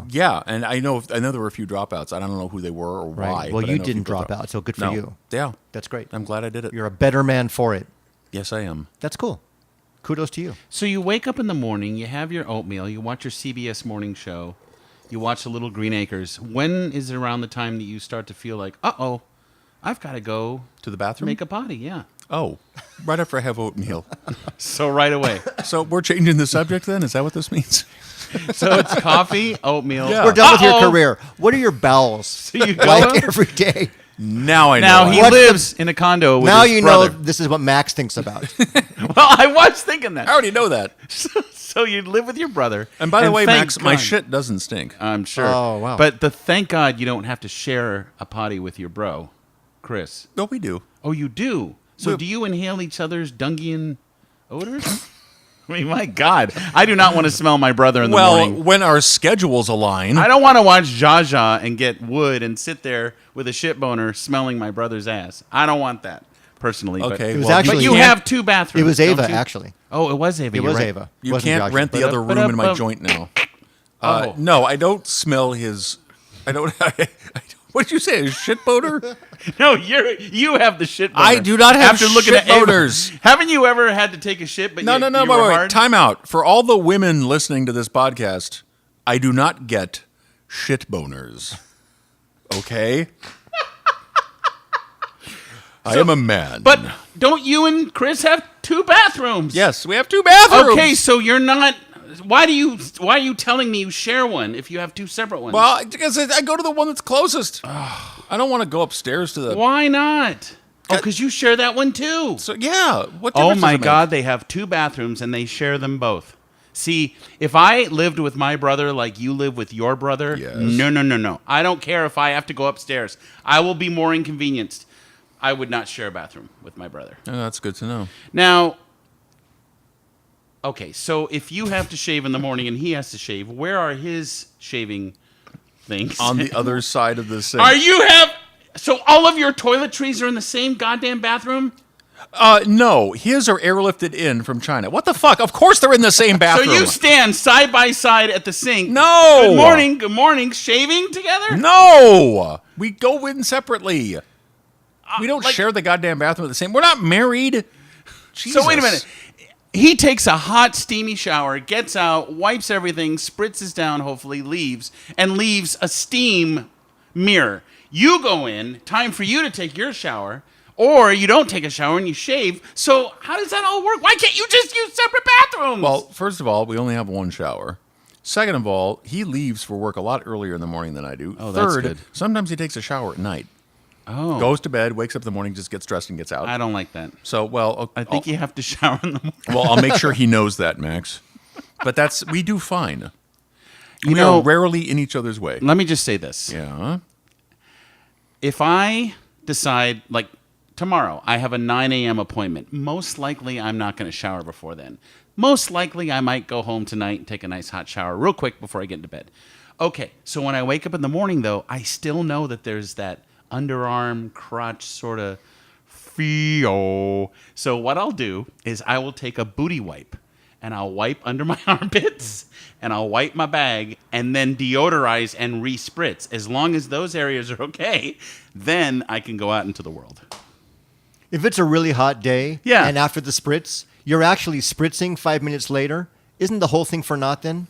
Yeah, and I know there were a few dropouts. I don't know who they were or Right. why. Well, but I you know a few didn't people drop dropped. out, so good for No. you. Yeah, That's great. I'm glad I did it. You're a better man for it. Yes, I am. That's cool. Kudos to you. So you wake up in the morning, you have your oatmeal, you watch your CBS morning show, you watch the Little Green Acres. When is it around the time that you start to feel like, uh-oh, I've got to go To the bathroom? make a potty? Yeah. Oh, right after I have oatmeal. So right away. So we're changing the subject then? Is that what this means? So it's coffee, oatmeal. Yeah. We're done with your Uh-oh. career. What are your bowels So you go, like every day? Now I know. Now why. he lives in a condo with Now his you brother. know this is what Max thinks about. Well, I was thinking I that. already know that. So you live with your brother. And by the way, thank Max, my God- shit doesn't stink. I'm sure. Oh, wow. But thank God you don't have to share a potty with your bro, Chris. No, we do. Oh, you do? So Well- do you inhale each other's Dungan odors? I mean, my God. I do not want to smell my brother in the morning. When our schedules align. I don't want to watch Zsa Zsa and get wood and sit there with a shit boner smelling my brother's ass. I don't want that, personally. Okay, It was well, actually- But you can't- have two bathrooms. It was don't Ava, you? actually. Oh, it was Ava. It you're was right. Ava. you Wasn't can't Joshua. rent the other room in my Ba-da-ba-ba. joint now. Oh. No, I don't smell his. I don't. What did you say? His shit boner? No, you have the shit boner. I do not have After looking shit at Ava. boners. Haven't you ever had to take a shit? But No, you, no, no. you were Wait. hard? Time out. For all the women listening to this podcast, I do not get shit boners. Okay? I am a man. But don't you and Chris have two bathrooms? yes, we have two bathrooms. Okay, so you're not. Why are you telling me you share one if you have two separate ones? Well, because I go to the one that's closest. I don't want to go upstairs to the. Why not? Oh, because you share that one too. So yeah. What Oh difference my does it make? God, they have two bathrooms and they share them both. See, if I lived with my brother like you live with your brother, Yes. no. I don't care if I have to go upstairs. I will be more inconvenienced. I would not share a bathroom with my brother. Oh, that's good to know. Now, okay, so if you have to shave in the morning and he has to shave, where are his shaving things? On the other side of the sink. So all of your toiletries are in the same goddamn bathroom? No, his are airlifted in from China. What the fuck? Of course they're in the same So bathroom. you stand side by side at the sink. No! Good morning, shaving together? No! We go in separately. We don't like- share the goddamn bathroom at the same. We're not married. Jesus. So wait a minute. He takes a hot, steamy shower, gets out, wipes everything, spritzes down, hopefully leaves, and leaves a steam mirror. You go in, time for you to take your shower, or you don't take a shower and you shave. So how does that all work? Why can't you just use separate bathrooms? Well, first of all, we only have one shower. Second of all, he leaves for work a lot earlier in the morning than I do. Oh, that's Third, good. sometimes he takes a shower at night. oh, Goes to bed, wakes up in the morning, just gets dressed and gets out. I don't like that. So, well, I think you have to shower in the morning. well, I'll make sure he knows that, Max. But we do fine. We know- are rarely in each other's way. Let me just say this. Yeah. If I decide, like tomorrow, I have a 9 a.m. appointment, most likely I'm not going to shower before then. Most likely I might go home tonight and take a nice hot shower real quick before I get into bed. Okay, so when I wake up in the morning, though, I still know that there's that underarm crotch sort of feel. So what I'll do is I will take a booty wipe and I'll wipe under my armpits and I'll wipe my bag and then deodorize and re-spritz. As long as those areas are okay, then I can go out into the world. If it's a really hot day, Yeah. and after the spritz, you're actually spritzing 5 minutes later, isn't the whole thing for naught then?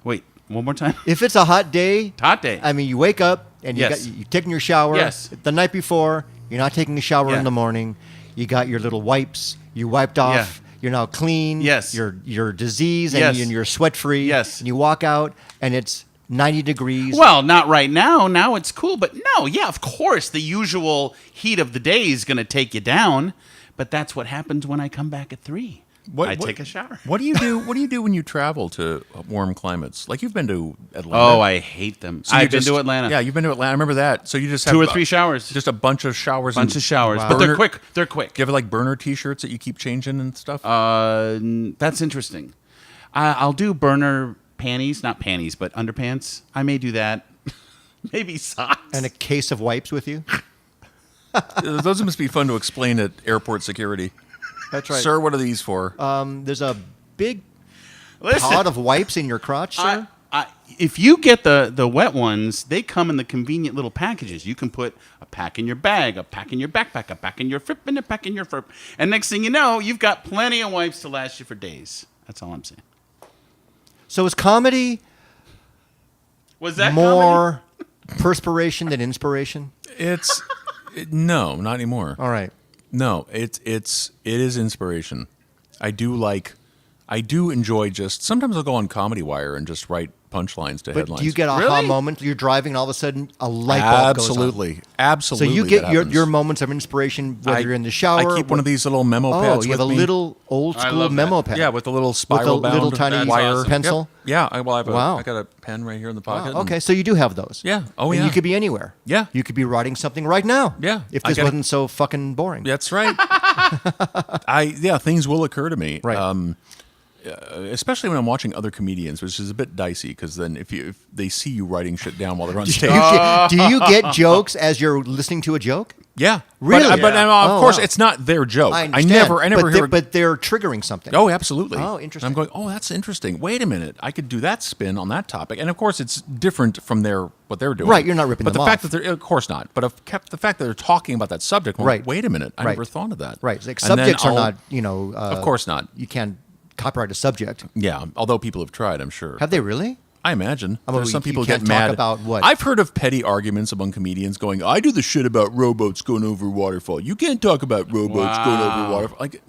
Wait, one more time. If it's a hot day, Hot day. I mean, you wake up and Yes. you're taking your shower. Yes. The night before, you're not taking a shower Yeah. in the morning. You got your little wipes. You wiped off. Yeah. You're now clean. Yes. You're diseased Yes. and you're sweat free. Yes. And you walk out and it's 90 degrees. Well, not right now. Now it's cool. But no, yeah, of course, the usual heat of the day is going to take you down. But that's what happens when I come back at 3. I take a shower. What do you do? What do you do when you travel to warm climates? Like you've been to Atlanta. Oh, I hate them. So you I've been just- to Atlanta. Yeah, you've been to Atlanta. I remember that. So you just have 2 or 3 showers. Just a bunch of showers. Bunch and of showers. Wow. But they're Burner- quick. They're quick. Do you have like burner T-shirts that you keep changing and stuff? That's interesting. I'll do burner panties. Not panties, but underpants. I may do that. Maybe socks. and a case of wipes with you. Those must be fun to explain at airport security. That's right. Sir, what are these for? There's a big Listen, pot of wipes in your crotch, sir. if you get the wet ones, they come in the convenient little packages. You can put a pack in your bag, a pack in your backpack, a pack in your frip, and a pack in your frip. And next thing you know, you've got plenty of wipes to last you for days. That's all I'm saying. So is comedy Was that more perspiration than inspiration? No, not anymore. All right. No, it is inspiration. I do enjoy sometimes I'll go on Comedy Wire and just write punchlines to But headlines. do you get aha Really? moments? You're driving, and all of a sudden, a light bulb goes on. Absolutely. So Absolutely. you that get happens. your moments of inspiration, whether you're in the shower. I keep one of these little memo Oh, pads you have a with me. little old I school love memo that. pad. Yeah, with the little spiral bound little tiny wire awesome. pencil. Yep. Yeah, I have Wow. I got a pen right here in the pocket. Wow, okay, so you do have those. Yeah. Oh, And yeah. you could be anywhere. Yeah. You could be writing something right now. Yeah. If I this gotta- wasn't so fucking boring. That's right. Things will occur to me. Right. Especially when I'm watching other comedians, which is a bit dicey because then if they see you writing shit down while they're on stage, Do you get jokes as you're listening to a joke? yeah, Really? But Yeah. of Oh, course, wow. it's not their joke. I understand, never but hear. But they're triggering something. Oh, absolutely. Oh, And interesting. I'm going, oh, that's interesting. Wait a minute. I could do that spin on that topic. And of course, it's different from what they're doing. Right, you're not ripping But them the fact off. that they're, of course not. But the fact that they're talking about that subject, I'm Right. like, wait a minute. I Right. never thought of that. Right. Like And then subjects are I'll- not, Of course not. You can't copyright a subject. Yeah. Although people have tried, I'm sure. Have they really? I imagine. I mean, There's some you people can't get mad talk about what? I've heard of petty arguments among comedians going, I do the shit about rowboats going over a waterfall. You can't talk about rowboats going over a waterfall. Like,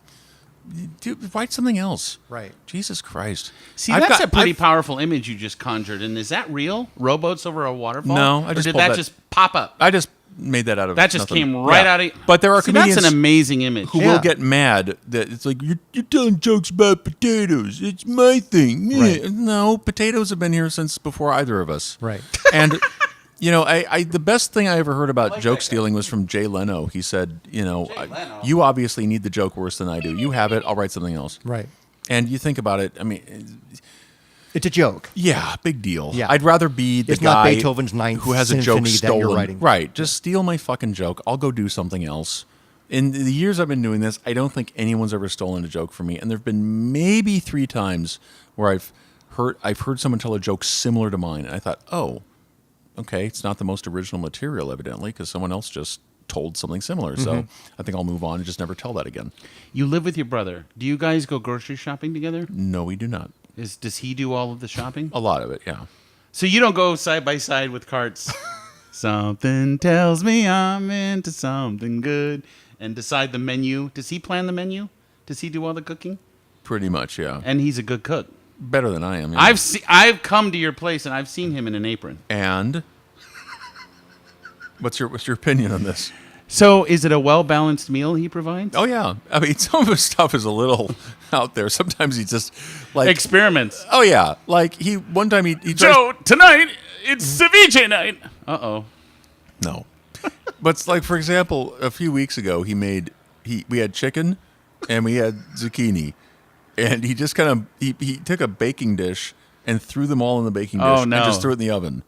dude, write something else. Right. Jesus Christ. See, I've that's got- a pretty I've- powerful image you just conjured. And is that real? Rowboats over a waterfall? No, I Or just did pulled that that- just pop up? I just made that out of That just nothing. came right Yeah. out of. But there are See, comedians that's an amazing image. who Yeah. will get mad that it's like, you're telling jokes about potatoes. It's my thing. Right. No, potatoes have been here since before either of us. Right. And I the best thing I ever heard about joke stealing was from Jay Leno. He said, Leno. you obviously need the joke worse than I do. You have it. I'll write something else. Right. And you think about it. I mean, It's a joke. yeah, big deal. Yeah. I'd rather be the It's not guy Beethoven's Ninth who has a joke Symphony that stolen. you're writing. Right. Just steal my fucking joke. I'll go do something else. In the years I've been doing this, I don't think anyone's ever stolen a joke from me. And there've been maybe 3 times where I've heard someone tell a joke similar to mine, and I thought, oh, okay, it's not the most original material, evidently, because someone else just told something similar. So I think I'll move on and just never tell that again. You live with your brother. Do you guys go grocery shopping together? No, we do not. Does he do all of the shopping? A lot of it, yeah. So you don't go side by side with carts. Something tells me I'm into something good. And decide the menu. Does he plan the menu? Does he do all the cooking? Pretty much, yeah. And he's a good cook. Better than I am. Yeah. I've come to your place and I've seen him in an apron. And what's your opinion on this? So is it a well balanced meal he provides? Oh yeah, I mean some of his stuff is a little out there. Sometimes he just like Experiments. oh yeah, like one time he tries, Joe, tonight it's ceviche night. Uh-oh. no, but it's like for example, a few weeks ago we had chicken and we had zucchini, and he just kind of he took a baking dish and threw them all in the baking dish Oh, and no. just threw it in the oven.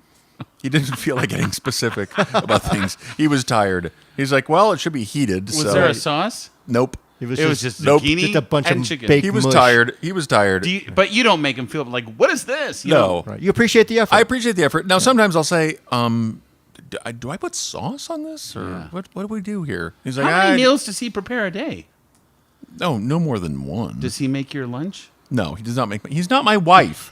He didn't feel like getting specific about things. He was tired. He's like, well, it should be heated. Was so there a sauce? nope. It was just nope, zucchini just a bunch and of chicken. baked He was mush. tired. He was tired. But you don't make him feel like, what is this? You No. don't- Right. You appreciate the effort. I appreciate the effort. Now, sometimes I'll say, do I put sauce on this? Or Yeah. what do we do here? He's like, How many meals does he prepare a day? No, no more than one. Does he make your lunch? No, he does not make me. He's not my wife.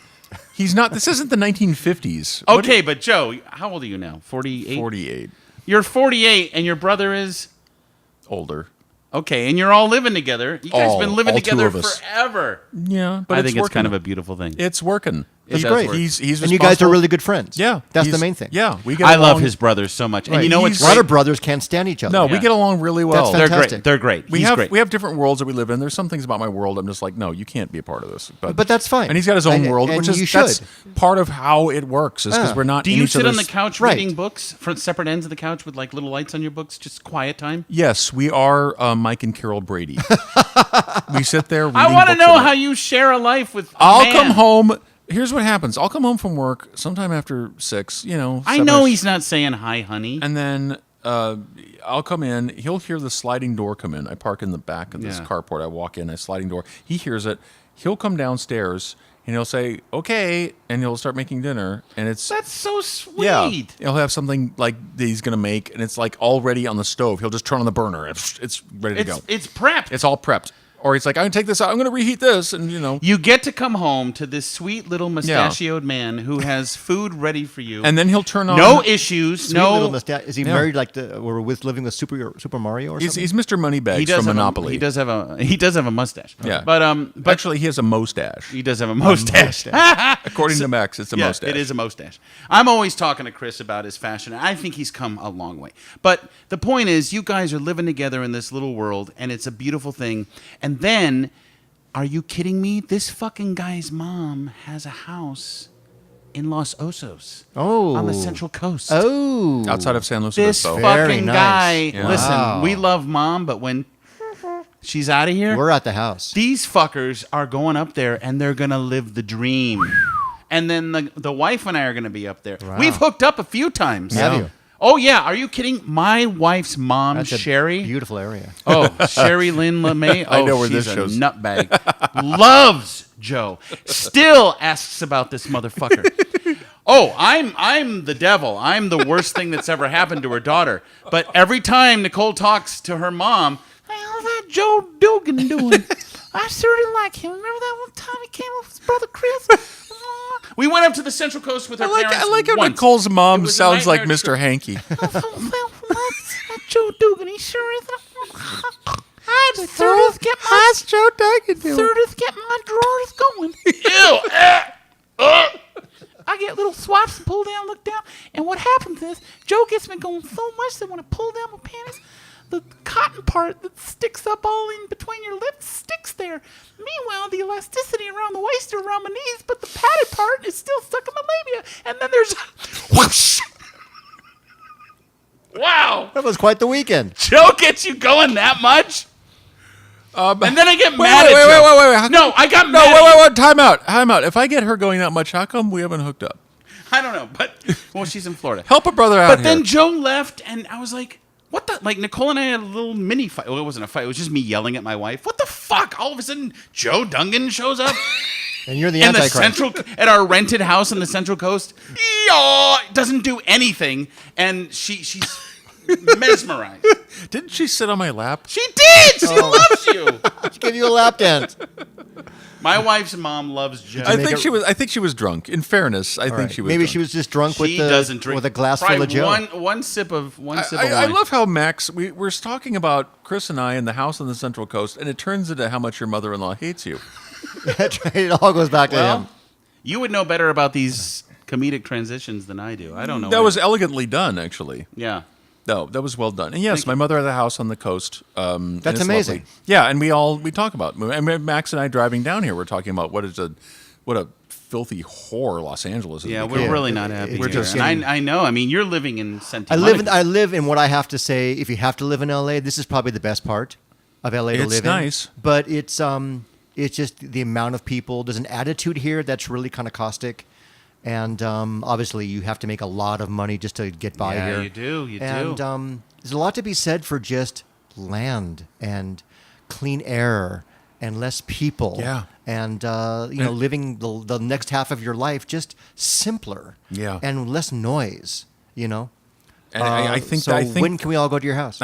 He's not. This isn't the 1950s. What- Okay, but Joe, how old are you now? 48? 48. You're 48 and your brother is... Older. Okay, and you're all living together. You guys been living all two together of us. forever. Yeah, but I think it's working. kind of a beautiful thing. It's working. That's It great. does work. He's and you guys are responsible. really good friends. Yeah, That's the he's- main thing. Yeah, we get. I love along- his brother so much. And Right, you know what's he's- A lot great? of brothers can't stand each other. No, we Yeah. get along really well. That's They're fantastic. great. They're great. We He's have great. we have different worlds that we live in. There's some things about my world I'm just like, no, you can't be a part of this. But that's fine. And he's got his own And- world, and which is you should. that's part of how it works. Is because Yeah. we're not. Do in you each sit on other's- the couch Right. reading books from separate ends of the couch with like little lights on your books, just quiet time? Yes, we are Mike and Carol Brady. We sit there. Reading I want to books know at night. how you share a life with. a I'll man. come home. Here's what happens. I'll come home from work sometime after 6. You know. I know 7-ish. he's not saying hi, honey. And then I'll come in. He'll hear the sliding door come in. I park in the back of this Yeah. carport. I walk in, a sliding door. He hears it. He'll come downstairs and he'll say, "Okay," and he'll start making dinner. And it's That's so sweet. yeah. He'll have something like that he's gonna make, and it's like already on the stove. He'll just turn on the burner. It's ready to go. It's prepped. It's all prepped. Or he's like, I'm going to take this out. I'm going to reheat this. And, You get to come home to this sweet little mustachioed man who has food ready for you. And then he'll turn on. No issues. Sweet no. little mustache. Is he married living with Super Mario or something? He's Mr. Moneybags from Monopoly. He does have a mustache. Yeah. But actually, he has a mustache. he does have a mustache. According to Max, it's a mustache. It is a mustache. I'm always talking to Chris about his fashion. I think he's come a long way. But the point is, you guys are living together in this little world, and it's a beautiful thing. And then, are you kidding me? This fucking guy's mom has a house in Los Osos. Oh. On the Central Coast. Oh. Outside of San Luis This Obispo. fucking nice. guy. Yeah. Listen, Wow. we love mom, but when she's out of here, We're at the house. these fuckers are going up there and they're gonna live the dream. And then the wife and I are gonna be up there. Wow. We've hooked up a few times. Have you? Oh yeah, are you kidding? My wife's mom, That's a Sherry. beautiful area. Oh, Sherry Lynn LeMay. Oh, I know where she's this a shows. nutbag. Loves Joe. Still asks about this motherfucker. Oh, I'm the devil. I'm the worst thing that's ever happened to her daughter. But every time Nicole talks to her mom, how's that Joe Dungan doing? I certainly like him. Remember that one time he came with his brother Chris? We went up to the Central Coast with her parents. I like how once. Nicole's It mom was a sounds like nightmare Mr. trip. Hanky. That Joe Dungan, he sure is. I'd Thurtith get my Joe Duncan Thurtith get my drawers going. Ew. I get little swipes and pull down, look down, and what happens is Joe gets me going so much that when I pull down my panties, the cotton part that sticks up all in between your lips sticks there. Meanwhile, the elasticity around the waist or around my knees, but the padded part is still stuck in my labia. And then there's whoosh. Wow. That was quite the weekend. Joe gets you going that much? And then I get Wait, mad wait, at wait, Joe. wait, wait. No, I got No, mad at you. wait. Time out. If I get her going that much, how come we haven't hooked up? I don't know, but well, she's in Florida. Help a brother out But here. then Joe left, and I was like, what the? Like, Nicole and I had a little mini fight. Well, it wasn't a fight. It was just me yelling at my wife. What the fuck? All of a sudden, Joe Dungan shows up And you're the in the Antichrist. at our rented house in the Central Coast. Doesn't do anything, and she's mesmerized. Didn't she sit on my lap? She did. She loves you. She gave you a lap dance. My wife's mom loves Joe. I make think it- I think she was drunk. In fairness, I think Right. she was. Maybe drunk. she was just drunk She with doesn't drink with a glass probably full of Joe. One sip of wine. I love how Max. We're talking about Chris and I in the house on the Central Coast, and it turns into how much your mother-in-law hates you. That's right. It all goes back to him. You would know better about these comedic transitions than I do. I don't know. That was elegantly done, actually. yeah. No, that was well done. And yes, my mother had a house on the coast. And That's it's amazing. lovely. Yeah, and we talk about. And Max and I driving down here, we're talking about what a filthy whore Los Angeles is. Yeah, becoming. we're really not happy. We're here. just And getting- I know. I mean, you're living in Santa I Monica. live in what I have to say. If you have to live in LA, this is probably the best part of LA to It's live nice. in. But it's just the amount of people. There's an attitude here that's really kind of caustic, and obviously you have to make a lot of money just to get by Yeah, here. you do, you and, do. there's a lot to be said for just land and clean air and less people. Yeah. And living the next half of your life just simpler. Yeah. And less noise. And I think so. I think When can we all go to your house?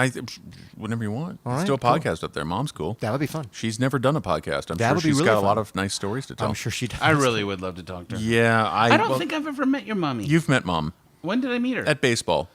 whenever you want. All Let's right, do a cool. podcast up there. Mom's cool. That would be fun. She's never done a podcast. I'm That sure would be she's really got a fun. lot of nice stories to tell. I'm sure she does. I really would love to talk to her. Yeah, I don't think I've ever met your mommy. you've met Mom When did I meet her? at baseball.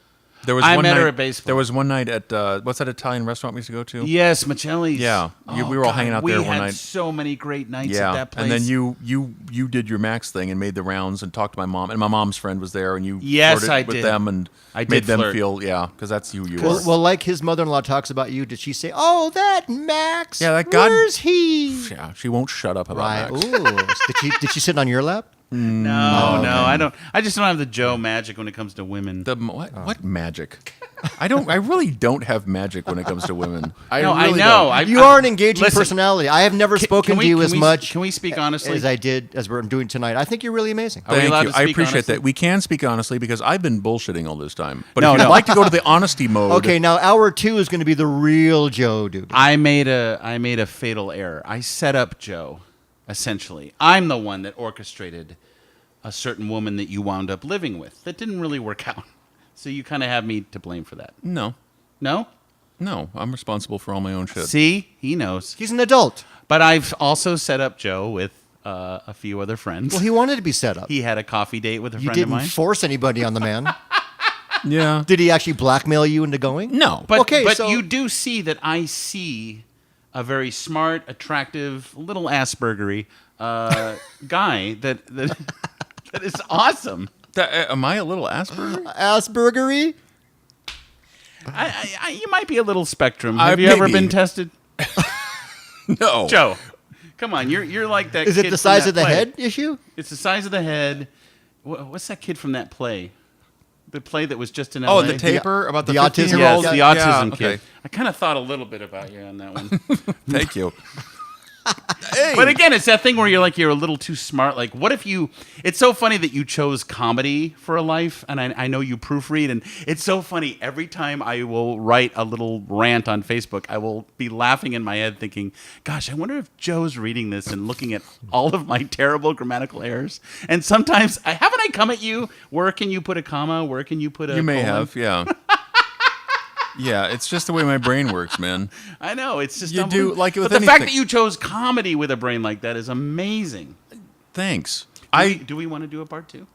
There was I one met her night- at baseball. There was one night at what's that Italian restaurant we used to go to? Yes, Michelli's. Yeah. Oh, We were all hanging out there We one had night. so many great nights Yeah, at that place. and then you did your Max thing and made the rounds and talked to my mom, and my mom's friend was there, and you Yes, flirted I with did. them and I made did them flirt. feel because that's who you Well, are. well, like his mother-in-law talks about you, did she say, "Oh, that Max? Yeah, that god- Where's he?" Yeah, she won't shut up about Right. Max. Ooh. Did she sit on your lap? no, I don't. I just don't have the Joe magic when it comes to women. What magic? I really don't have magic when it comes to women. I really know. don't. You are an engaging listen, personality. I have never spoken to you as much. Can we speak honestly? as I did as we're doing tonight? I think you're really amazing. Are we Thank allowed you. to I speak appreciate honestly? that. We can speak honestly because I've been bullshitting all this time. But No, if you'd no. like to go to the honesty mode, Okay, now hour 2 is going to be the real Joe dude. I made a fatal error. I set up Joe. Essentially, I'm the one that orchestrated a certain woman that you wound up living with. That didn't really work out. So you kind of have me to blame for that. no, No? No, I'm responsible for all my own shit. See, he knows. He's an adult. But I've also set up Joe with a few other friends. Well, he wanted to be set up. He had a coffee date with a You friend of didn't mine. force anybody on the man. Yeah. Did he actually blackmail you into going? No. But Okay, but so- you do see that I see a very smart, attractive, little Aspergery guy that that is awesome. Am I a little Asperger? Aspergery? You might be a little spectrum. Have you ever maybe. been tested, No. Joe? Come on, you're like that. Is it kid the from size that of the play. head issue? It's the size of the head. What's that kid from that play? The play that was just in LA. Oh, the taper about the the autism- 15-year-old? Yes, the Yeah, autism okay. kid. I kind of thought a little bit about you on that one. Thank you. Hey. But again, it's that thing where you're a little too smart. Like, what if you? It's so funny that you chose comedy for a life, and I know you proofread, and it's so funny. Every time I will write a little rant on Facebook, I will be laughing in my head, thinking, "Gosh, I wonder if Joe's reading this and looking at all of my terrible grammatical errors." And sometimes, haven't I come at you? Where can you put a comma? Where can you put a? You may colon? have, yeah. Yeah, it's just the way my brain works, man. I know it's just You do, like with but the fact anything- that you chose comedy with a brain like that is amazing. Thanks. Do we want to do a part 2?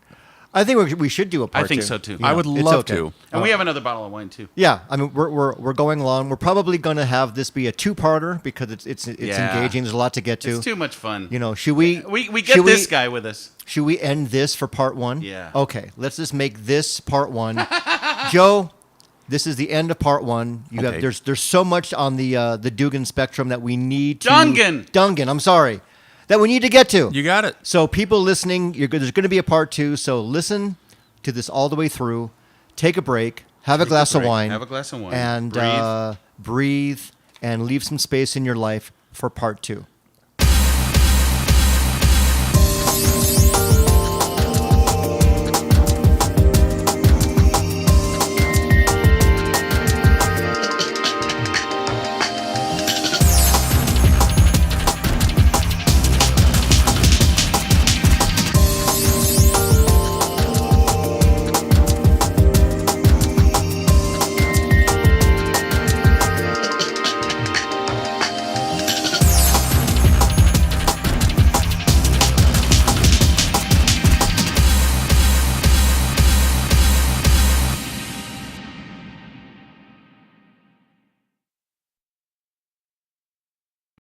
I think we should do a part I think two. so, too. You I know, would it's love okay. to. And we have another bottle of wine too. Yeah, I mean we're going along. We're probably going to have this be a two-parter because it's Yeah. engaging. There's a lot to get to. It's too much fun. You know, should we? We get should this guy with us. Should we end this for part 1? Yeah. Okay, let's just make this part 1. Joe, this is the end of part 1. You Okay. have there's so much on the Dungan spectrum that we need to Dungan! I'm sorry, that we need to get to. You got it. So people listening, there's going to be a part 2. So listen to this all the way through. Take a break. Have a glass of break, wine. have a glass of wine, And breathe. breathe and leave some space in your life for part 2.